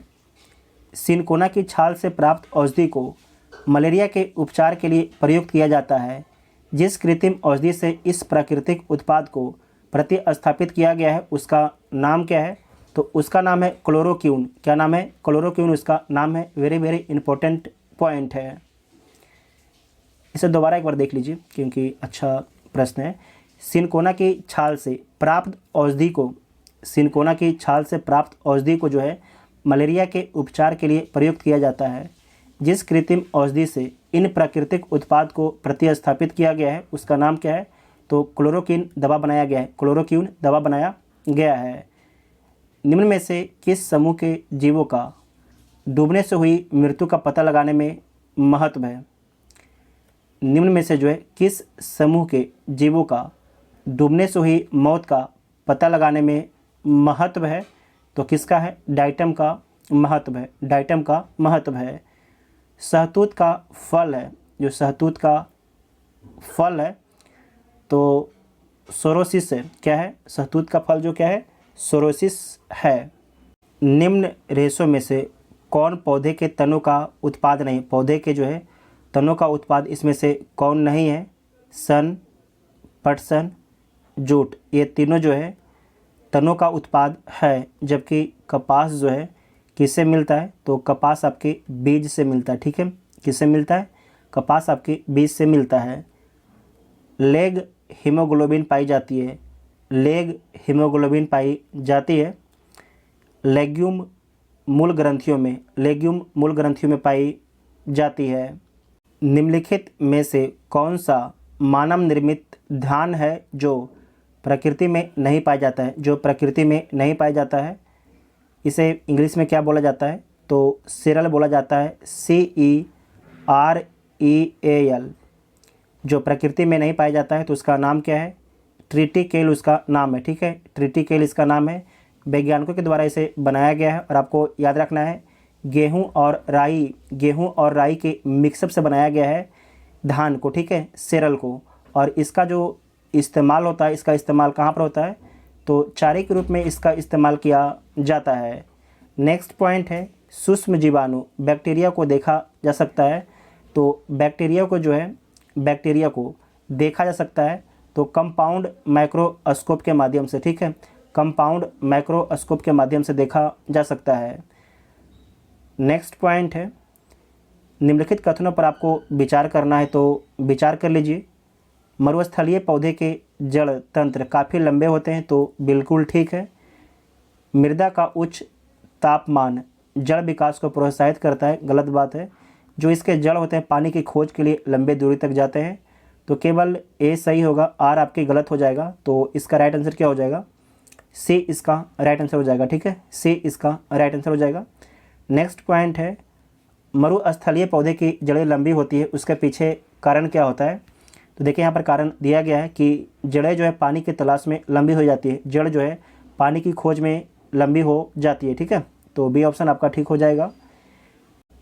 सिनकोना की छाल से प्राप्त औषधि को मलेरिया के उपचार के लिए प्रयुक्त किया जाता है। जिस कृत्रिम औषधि से इस प्राकृतिक उत्पाद को प्रतिस्थापित किया गया है उसका नाम क्या है? तो उसका नाम है क्लोरोक्वीन। क्या नाम है? क्लोरोक्वीन उसका नाम है। वेरी वेरी इंपॉर्टेंट पॉइंट है। इसे दोबारा एक बार देख लीजिए क्योंकि अच्छा प्रश्न है। सिनकोना की छाल से प्राप्त औषधि को, सिनकोना की छाल से प्राप्त औषधि को जो है मलेरिया के उपचार के लिए प्रयुक्त किया जाता है। जिस कृत्रिम औषधि से इन प्राकृतिक उत्पाद को प्रतिस्थापित किया गया है उसका नाम क्या है? तो क्लोरोक्वीन दवा बनाया गया है। क्लोरोक्वीन दवा बनाया गया है। निम्न में से किस समूह के जीवों का डूबने से हुई मृत्यु का पता लगाने में महत्व है? निम्न में से जो है किस समूह के जीवों का डूबने से हुई मौत का पता लगाने में महत्व है? तो किसका है? डाइटम का महत्व है। डाइटम का महत्व है। शहतूत का फल है, जो शहतूत का फल है तो सोरोसिस है। क्या है? शहतूत का फल जो क्या है? सोरोसिस है। निम्न रेशों में से कौन पौधे के तनों का उत्पाद नहीं? पौधे के जो है तनों का उत्पाद इसमें से कौन नहीं है? सन, पटसन, जूट, ये तीनों जो है तनों का उत्पाद है। जबकि कपास जो है किससे मिलता है? तो कपास आपके बीज से मिलता है, ठीक है। किससे मिलता है? कपास आपके बीज से मिलता है। लेग हीमोग्लोबिन पाई जाती है। लेग हीमोग्लोबिन पाई जाती है। लेग्यूम मूल ग्रंथियों में पाई जाती है। निम्नलिखित में से कौन सा मानव निर्मित धान है जो प्रकृति में नहीं पाया जाता है? इसे इंग्लिश में क्या बोला जाता है? तो सीरियल बोला जाता है, CEREAL। जो प्रकृति में नहीं पाया जाता है तो उसका नाम क्या है? ट्रिटिकेल उसका नाम है। ठीक है, ट्रिटिकेल इसका नाम है। वैज्ञानिकों के द्वारा इसे बनाया गया है और आपको याद रखना है गेहूं और राई के मिक्सअप से बनाया गया है धान को, ठीक है, सेरल को। और इसका जो इस्तेमाल होता है, इसका इस्तेमाल कहाँ पर होता है? तो चारे के रूप में इसका इस्तेमाल किया जाता है। नेक्स्ट पॉइंट है सूक्ष्म जीवाणु, बैक्टीरिया को देखा जा सकता है। तो बैक्टीरिया को देखा जा सकता है तो कंपाउंड माइक्रोस्कोप के माध्यम से, ठीक है, कंपाउंड माइक्रोस्कोप के माध्यम से देखा जा सकता है। नेक्स्ट पॉइंट है निम्नलिखित कथनों पर आपको विचार करना है, तो विचार कर लीजिए। मरुस्थलीय पौधे के जड़ तंत्र काफ़ी लंबे होते हैं, तो बिल्कुल ठीक है। मृदा का उच्च तापमान जड़ विकास को प्रोत्साहित करता है, गलत बात है। जो इसके जड़ होते हैं पानी की खोज के लिए लंबे दूरी तक जाते हैं, तो केवल ए सही होगा, आर आपकी गलत हो जाएगा। तो इसका राइट आंसर क्या हो जाएगा? सी इसका राइट आंसर हो जाएगा, ठीक है, सी इसका राइट आंसर हो जाएगा। नेक्स्ट पॉइंट है मरुस्थलीय पौधे की जड़ें लंबी होती है, उसके पीछे कारण क्या होता है? तो देखिए यहाँ पर कारण दिया गया है कि जड़ें जो है पानी की तलाश में लंबी हो जाती है, जड़ जो है पानी की खोज में लंबी हो जाती है, ठीक है। तो बी ऑप्शन आपका ठीक हो जाएगा।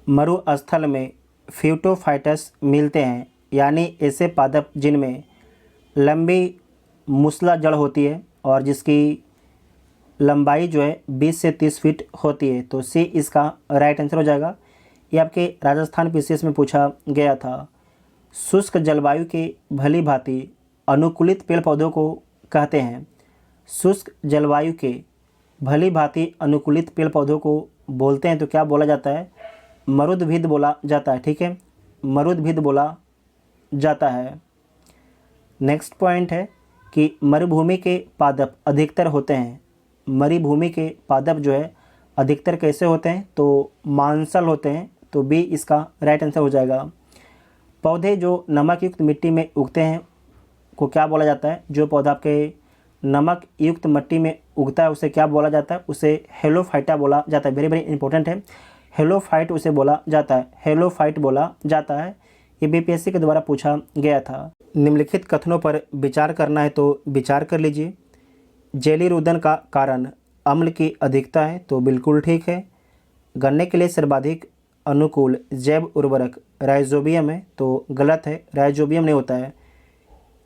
मरुस्थल में फ्यूटोफाइटस मिलते हैं, यानी ऐसे पादप जिनमें लंबी मूसला जड़ होती है और जिसकी लंबाई जो है 20 से 30 फीट होती है। तो सी इसका राइट आंसर हो जाएगा। ये आपके राजस्थान पीसीएस में पूछा गया था। शुष्क जलवायु के भली भांति अनुकूलित पेड़ पौधों को कहते हैं। शुष्क जलवायु के भली भांति अनुकूलित पेड़ पौधों को बोलते हैं, तो क्या बोला जाता है? मरुद्भिद बोला जाता है, ठीक है, मरुद्भिद बोला जाता है। नेक्स्ट पॉइंट है कि मरुभूमि के पादप अधिकतर होते हैं। मरुभूमि के पादप जो है अधिकतर कैसे होते हैं? तो मांसल होते हैं, तो बी इसका राइट आंसर हो जाएगा। पौधे जो नमक युक्त मिट्टी में उगते हैं को क्या बोला जाता है? जो पौधा आपके नमक युक्त मिट्टी में उगता है उसे क्या बोला जाता है? उसे हेलोफाइटा बोला जाता है। वेरी वेरी इंपॉर्टेंट है, हेलोफाइट उसे बोला जाता है, हेलोफाइट बोला जाता है। ये बीपीएससी के द्वारा पूछा गया था। निम्नलिखित कथनों पर विचार करना है, तो विचार कर लीजिए। जेली रुदन का कारण अम्ल की अधिकता है, तो बिल्कुल ठीक है। गन्ने के लिए सर्वाधिक अनुकूल जैव उर्वरक राइजोबियम है, तो गलत है, राइजोबियम नहीं होता है।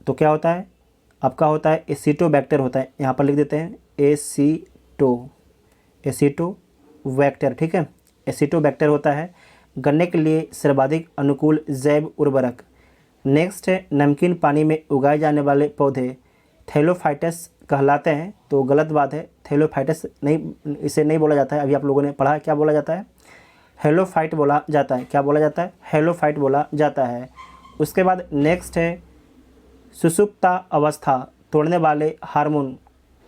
तो क्या होता है? आपका होता है एसिटोबैक्टर होता है। यहाँ पर लिख देते हैं एसिटोबैक्टर, ठीक है, एसिटोबैक्टर होता है गन्ने के लिए सर्वाधिक अनुकूल जैव उर्वरक। नेक्स्ट है नमकीन पानी में उगाए जाने वाले पौधे थैलोफाइटस कहलाते हैं, तो गलत बात है, थैलोफाइटस नहीं, इसे नहीं बोला जाता है। अभी आप लोगों ने पढ़ा, क्या बोला जाता है? हेलोफाइट बोला जाता है। क्या बोला जाता है? हेलोफाइट बोला जाता है। उसके बाद नेक्स्ट है सुषुप्ता अवस्था तोड़ने वाले हार्मोन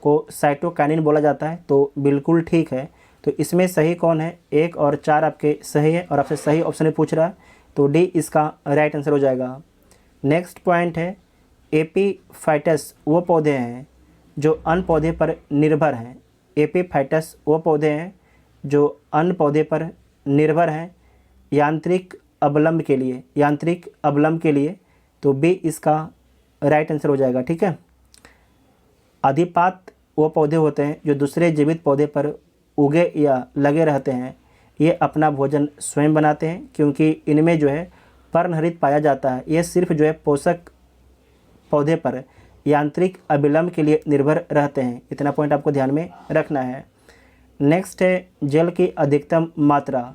को साइटोकाइनिन बोला जाता है, तो बिल्कुल ठीक है। तो इसमें सही कौन है? 1 और 4 आपके सही है और आपसे सही ऑप्शन में पूछ रहा है, तो डी इसका राइट आंसर हो जाएगा। नेक्स्ट पॉइंट है एपीफाइटस वो पौधे हैं जो अन्य पौधे पर निर्भर हैं। एपीफाइटस वो पौधे हैं जो अन्य पौधे पर निर्भर हैं यांत्रिक अवलंब के लिए, तो बी इसका राइट आंसर हो जाएगा, ठीक है। अधिपात वो पौधे होते हैं जो दूसरे जीवित पौधे पर उगे या लगे रहते हैं। ये अपना भोजन स्वयं बनाते हैं क्योंकि इनमें जो है पर्णहरित पाया जाता है। ये सिर्फ जो है पोषक पौधे पर यांत्रिक अविलंब के लिए निर्भर रहते हैं। इतना पॉइंट आपको ध्यान में रखना है। नेक्स्ट है जल की अधिकतम मात्रा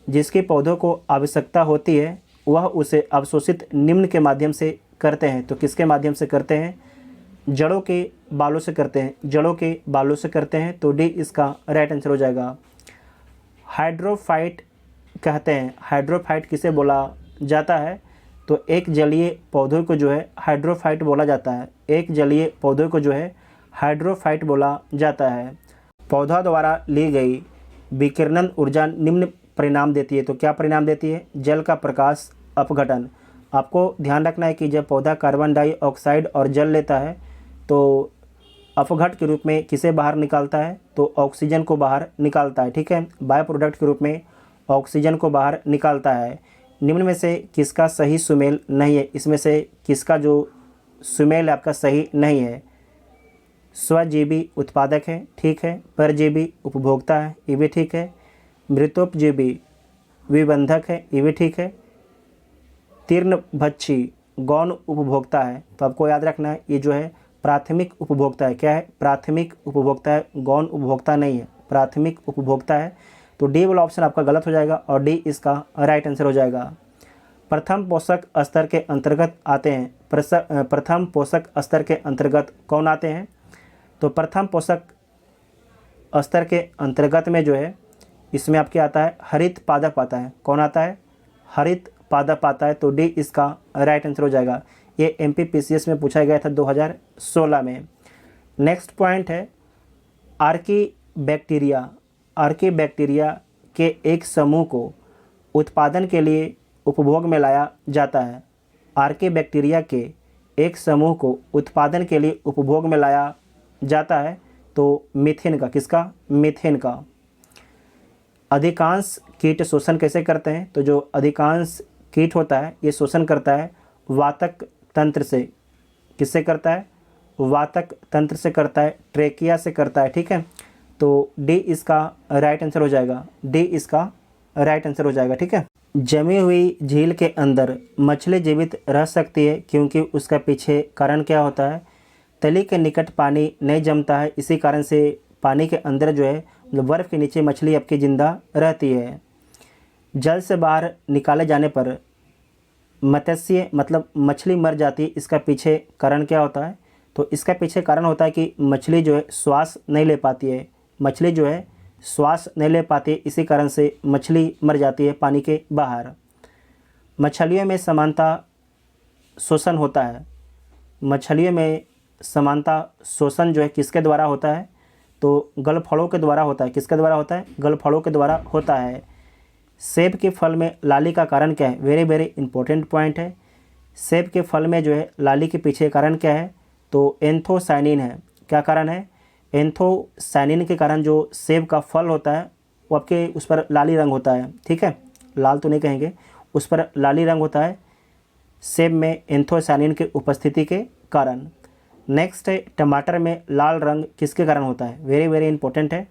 जिसके पौधों को आवश्यकता होती है वह उसे अवशोषित निम्न के माध्यम से करते हैं। तो किसके माध्यम से करते हैं? जड़ों के बालों से करते हैं, जड़ों के बालों से करते हैं, तो डी इसका राइट आंसर हो जाएगा। हाइड्रोफाइट कहते हैं। हाइड्रोफाइट किसे बोला जाता है? तो एक जलीय पौधों को जो है हाइड्रोफाइट बोला जाता है। एक जलीय पौधों को जो है हाइड्रोफाइट बोला जाता है। पौधा द्वारा ली गई विकिरणन ऊर्जा निम्न परिणाम देती है। तो क्या परिणाम देती है? जल का प्रकाश अपघटन। आपको ध्यान रखना है कि जब पौधा कार्बन डाइऑक्साइड और जल लेता है तो अपघट के रूप में किसे बाहर निकालता है? तो ऑक्सीजन को बाहर निकालता है। ठीक है, बाय प्रोडक्ट के रूप में ऑक्सीजन को बाहर निकालता है। निम्न में से किसका सही सुमेल नहीं है? इसमें से किसका जो सुमेल आपका सही नहीं है? स्वजीवी उत्पादक है, ठीक है। परजीवी उपभोक्ता है, ये भी ठीक है। मृतोपजीवी विबंधक है, ये भी ठीक है। तीर्णभक्षी गौण उपभोक्ता है। तो आपको याद रखना है ये जो है प्राथमिक उपभोक्ता है। क्या है? प्राथमिक उपभोक्ता है, गौण उपभोक्ता नहीं है, प्राथमिक उपभोक्ता है। तो डी वाला ऑप्शन आपका गलत हो जाएगा और डी इसका राइट आंसर हो जाएगा। प्रथम पोषक स्तर के अंतर्गत आते हैं। प्रथम पोषक स्तर के अंतर्गत कौन आते हैं? तो प्रथम पोषक स्तर के अंतर्गत में जो है इसमें आपके आता है हरित पादप आता है। कौन आता है? हरित पादप आता है। तो डी इसका राइट आंसर हो जाएगा। ये MPPCS में पूछा गया था 2016 में। नेक्स्ट पॉइंट है आर्कीबैक्टीरिया। आर्कीबैक्टीरिया के एक समूह को उत्पादन के लिए उपभोग में लाया जाता है। आर्कीबैक्टीरिया के एक समूह को उत्पादन के लिए उपभोग में लाया जाता है। तो मीथेन का, किसका? मीथेन का। अधिकांश कीट शोषण कैसे करते हैं? तो जो अधिकांश कीट होता है ये शोषण करता है वातक तंत्र से। किससे करता है? वातक तंत्र से करता है, ट्रेकिया से करता है। ठीक है, तो डी इसका राइट आंसर हो जाएगा। डी इसका राइट आंसर हो जाएगा। ठीक है, जमी हुई झील के अंदर मछली जीवित रह सकती है क्योंकि उसका पीछे कारण क्या होता है? तली के निकट पानी नहीं जमता है, इसी कारण से पानी के अंदर जो है बर्फ़ के नीचे मछली आपकी ज़िंदा रहती है। जल से बाहर निकाले जाने पर मत्स्य मतलब मछली मर जाती है, इसका पीछे कारण क्या होता है? तो इसका पीछे कारण होता है कि मछली जो है श्वास नहीं ले पाती है। मछली जो है श्वास नहीं ले पाती है, इसी कारण से मछली मर जाती है पानी के बाहर। मछलियों में समानता शोषण होता है। मछलियों में समानता शोषण जो है किसके द्वारा होता है? तो गलफड़ों के द्वारा होता है। किसके द्वारा होता है? गलफड़ों के द्वारा होता है। सेब के फल में लाली का कारण क्या है? वेरी वेरी इंपॉर्टेंट पॉइंट है। सेब के फल में जो है लाली के पीछे कारण क्या है? तो एंथोसाइनिन है। क्या कारण है? एंथोसाइनिन के कारण जो सेब का फल होता है वो आपके उस पर लाली रंग होता है। ठीक है, लाल तो नहीं कहेंगे, उस पर लाली रंग होता है सेब में एंथोसाइनिन की उपस्थिति के कारण। नेक्स्ट है टमाटर में लाल रंग किसके कारण होता है? वेरी वेरी इंपॉर्टेंट है।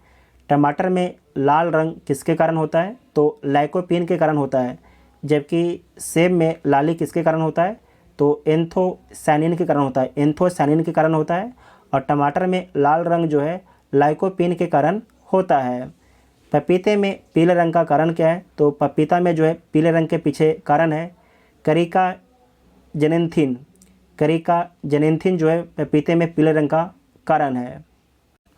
टमाटर में लाल रंग किसके कारण होता है? तो लाइकोपीन के कारण होता है। जबकि सेब में लाली किसके कारण होता है? तो एंथोसाइनिन के कारण होता है। एंथोसाइनिन के कारण होता है। और टमाटर में लाल रंग जो है लाइकोपीन के कारण होता है। पपीते में पीले रंग का कारण क्या है? तो पपीता में जो है पीले रंग के पीछे कारण है करिका जेनेंथिन। करिका जेनेंथिन जो है पपीते में पीले रंग का कारण है।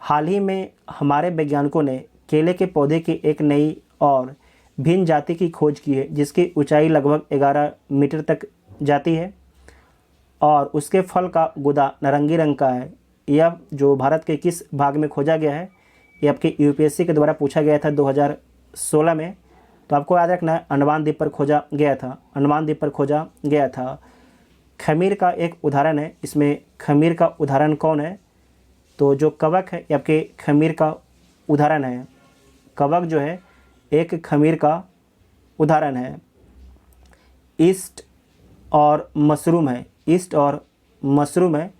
हाल ही में हमारे वैज्ञानिकों ने केले के पौधे की एक नई और भिन्न जाति की खोज की है जिसकी ऊंचाई लगभग 11 मीटर तक जाती है और उसके फल का गुदा नारंगी रंग का है। यह जो भारत के किस भाग में खोजा गया है? ये आपके UPSC के द्वारा पूछा गया था 2016 में। तो आपको याद रखना है अंडमान द्वीप पर खोजा गया था। अंडमान द्वीप पर खोजा गया था। खमीर का एक उदाहरण है। इसमें खमीर का उदाहरण कौन है? तो जो कवक है ये आपके खमीर का उदाहरण है। कवक जो है एक खमीर का उदाहरण है। ईस्ट और मशरूम है। ईस्ट और मशरूम है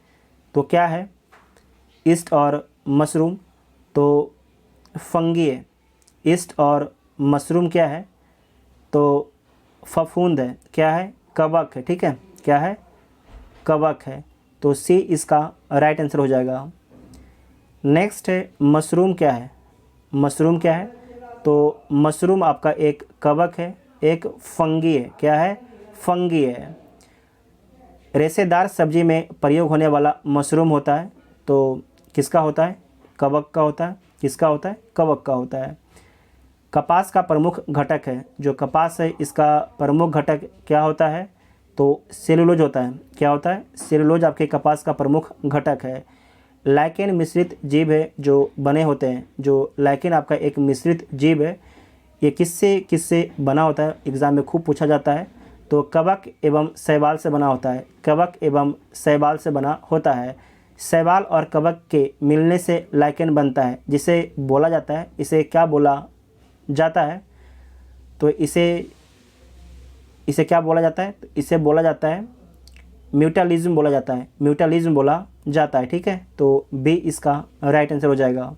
तो क्या है? ईस्ट और मशरूम तो फंगी है। ईस्ट और मशरूम क्या है? तो फफूंद है। क्या है? कवक है। ठीक है, क्या है? कवक है। तो सी इसका राइट आंसर हो जाएगा। नेक्स्ट है मशरूम क्या है? मशरूम क्या है? तो मशरूम आपका एक कवक है, एक फंगी है। क्या है? फंगी है। रेशेदार सब्जी में प्रयोग होने वाला मशरूम होता है तो किसका होता है? कवक का होता है। किसका होता है? कवक का होता है। कपास का प्रमुख घटक है। जो कपास है इसका प्रमुख घटक क्या होता है? तो सेलुलोज होता है। क्या होता है? सेलुलोज आपके कपास का प्रमुख घटक है। लाइकेन मिश्रित जीव है जो बने होते हैं, जो लाइकेन आपका एक मिश्रित जीव है, ये किससे किससे बना होता है, एग्ज़ाम में खूब पूछा जाता है। तो कवक एवं शैवाल से बना होता है, कवक एवं शैवाल से बना होता है। शैवाल और कवक के मिलने से लाइकेन बनता है, जिसे बोला जाता है, इसे क्या बोला जाता है, तो इसे क्या बोला जाता है, तो इसे बोला जाता है म्यूटालिज्म बोला जाता है, म्यूटालिज्म बोला जाता है। ठीक है, तो बी इसका राइट आंसर हो जाएगा।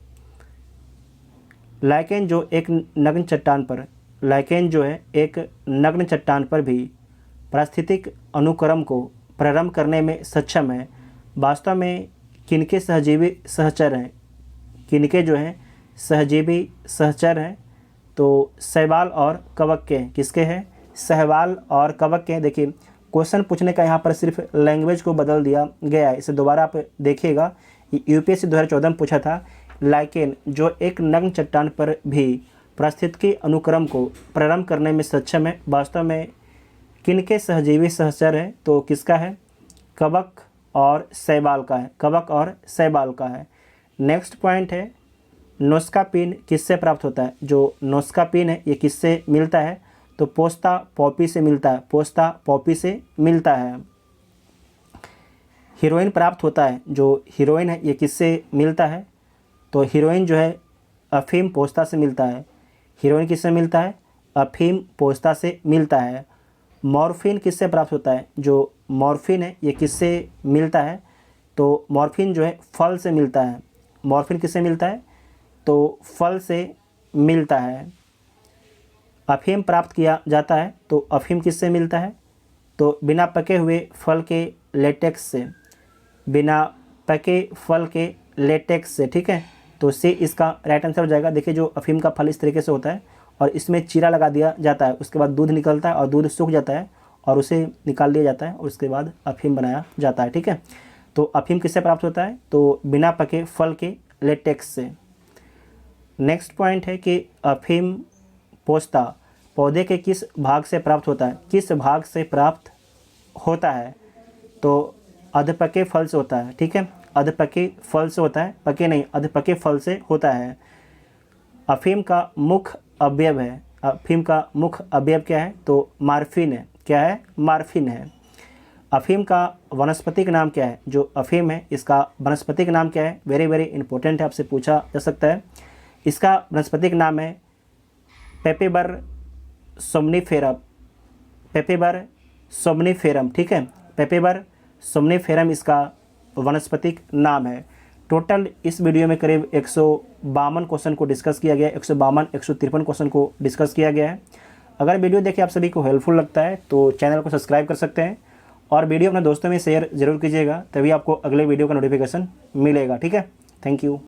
लाइकेन जो एक नग्न चट्टान पर, लाइकेन जो है एक नग्न चट्टान पर भी पारिस्थितिक अनुक्रम को प्रारंभ करने में सक्षम है, वास्तव में किनके सहजीवी सहचर हैं, किनके जो हैं सहजीवी सहचर हैं, तो शैवाल और कवक के हैं। किसके हैं? शैवाल और कवक के हैं। देखिए क्वेश्चन पूछने का यहाँ पर सिर्फ लैंग्वेज को बदल दिया गया है, इसे दोबारा आप देखिएगा। यूपीएससी 2014 में पूछा था, लाइकेन जो एक नग्न चट्टान पर भी पारिस्थितिकी अनुक्रम को प्रारंभ करने में सक्षम है, वास्तव में किनके सहजीवी सहचर है, तो किसका है? कवक और शैवाल का है, कवक और शैवाल का है। नेक्स्ट पॉइंट है, नोस्का पिन किससे प्राप्त होता है? जो नोस्का पिन है ये किससे मिलता है? तो पोस्ता पॉपी से मिलता है, पोस्ता पॉपी से मिलता है। हीरोइन प्राप्त होता है, जो हीरोइन है ये किससे मिलता है? तो हीरोइन जो है अफीम पोस्ता से मिलता है। हीरोइन किससे मिलता है? अफीम पोस्ता से मिलता है। मॉर्फिन किससे प्राप्त होता है? जो मॉर्फिन है ये किससे मिलता है? तो मॉर्फिन जो है फल से मिलता है। मॉर्फिन किससे मिलता है? तो फल से मिलता है। अफीम प्राप्त किया जाता है, तो अफीम किससे मिलता है? तो बिना पके हुए फल के लेटेक्स से, बिना पके फल के लेटेक्स से। ठीक है, तो सी इसका राइट आंसर हो जाएगा। देखिए जो अफीम का फल इस तरीके से होता है और इसमें चीरा लगा दिया जाता है, उसके बाद दूध निकलता है और दूध सूख जाता है और उसे निकाल लिया जाता है और उसके बाद अफीम बनाया जाता है। ठीक है, तो अफीम किससे प्राप्त होता है? तो बिना पके फल के लेटेक्स से। नेक्स्ट पॉइंट है कि अफीम पोस्ता पौधे के किस भाग से प्राप्त होता है? किस भाग से प्राप्त होता है? तो अधपके फल से होता है। ठीक है, अधपके फल से होता है, पके नहीं, अधपके फल से होता है। अफीम का मुख्य अवयव है, अफीम का मुख्य अवयव क्या है? तो मार्फिन है। क्या है? मार्फिन है। अफीम का वनस्पतिक नाम क्या है? जो अफीम है इसका वनस्पतिक नाम क्या है? वेरी वेरी इंपॉर्टेंट है, आपसे पूछा जा सकता है। इसका वनस्पतिक नाम है पेपिबर सोमनीफेरम, पेपिबर सोमनीफेरम। ठीक है, पेपिबर सोमनीफेरम इसका वनस्पतिक नाम है। टोटल इस वीडियो में करीब 152 क्वेश्चन को डिस्कस किया गया है, 153 क्वेश्चन को डिस्कस किया गया है। अगर वीडियो देखिए आप सभी को हेल्पफुल लगता है तो चैनल को सब्सक्राइब कर सकते हैं और वीडियो अपने दोस्तों में शेयर ज़रूर कीजिएगा, तभी आपको अगले वीडियो का नोटिफिकेशन मिलेगा। ठीक है, थैंक यू।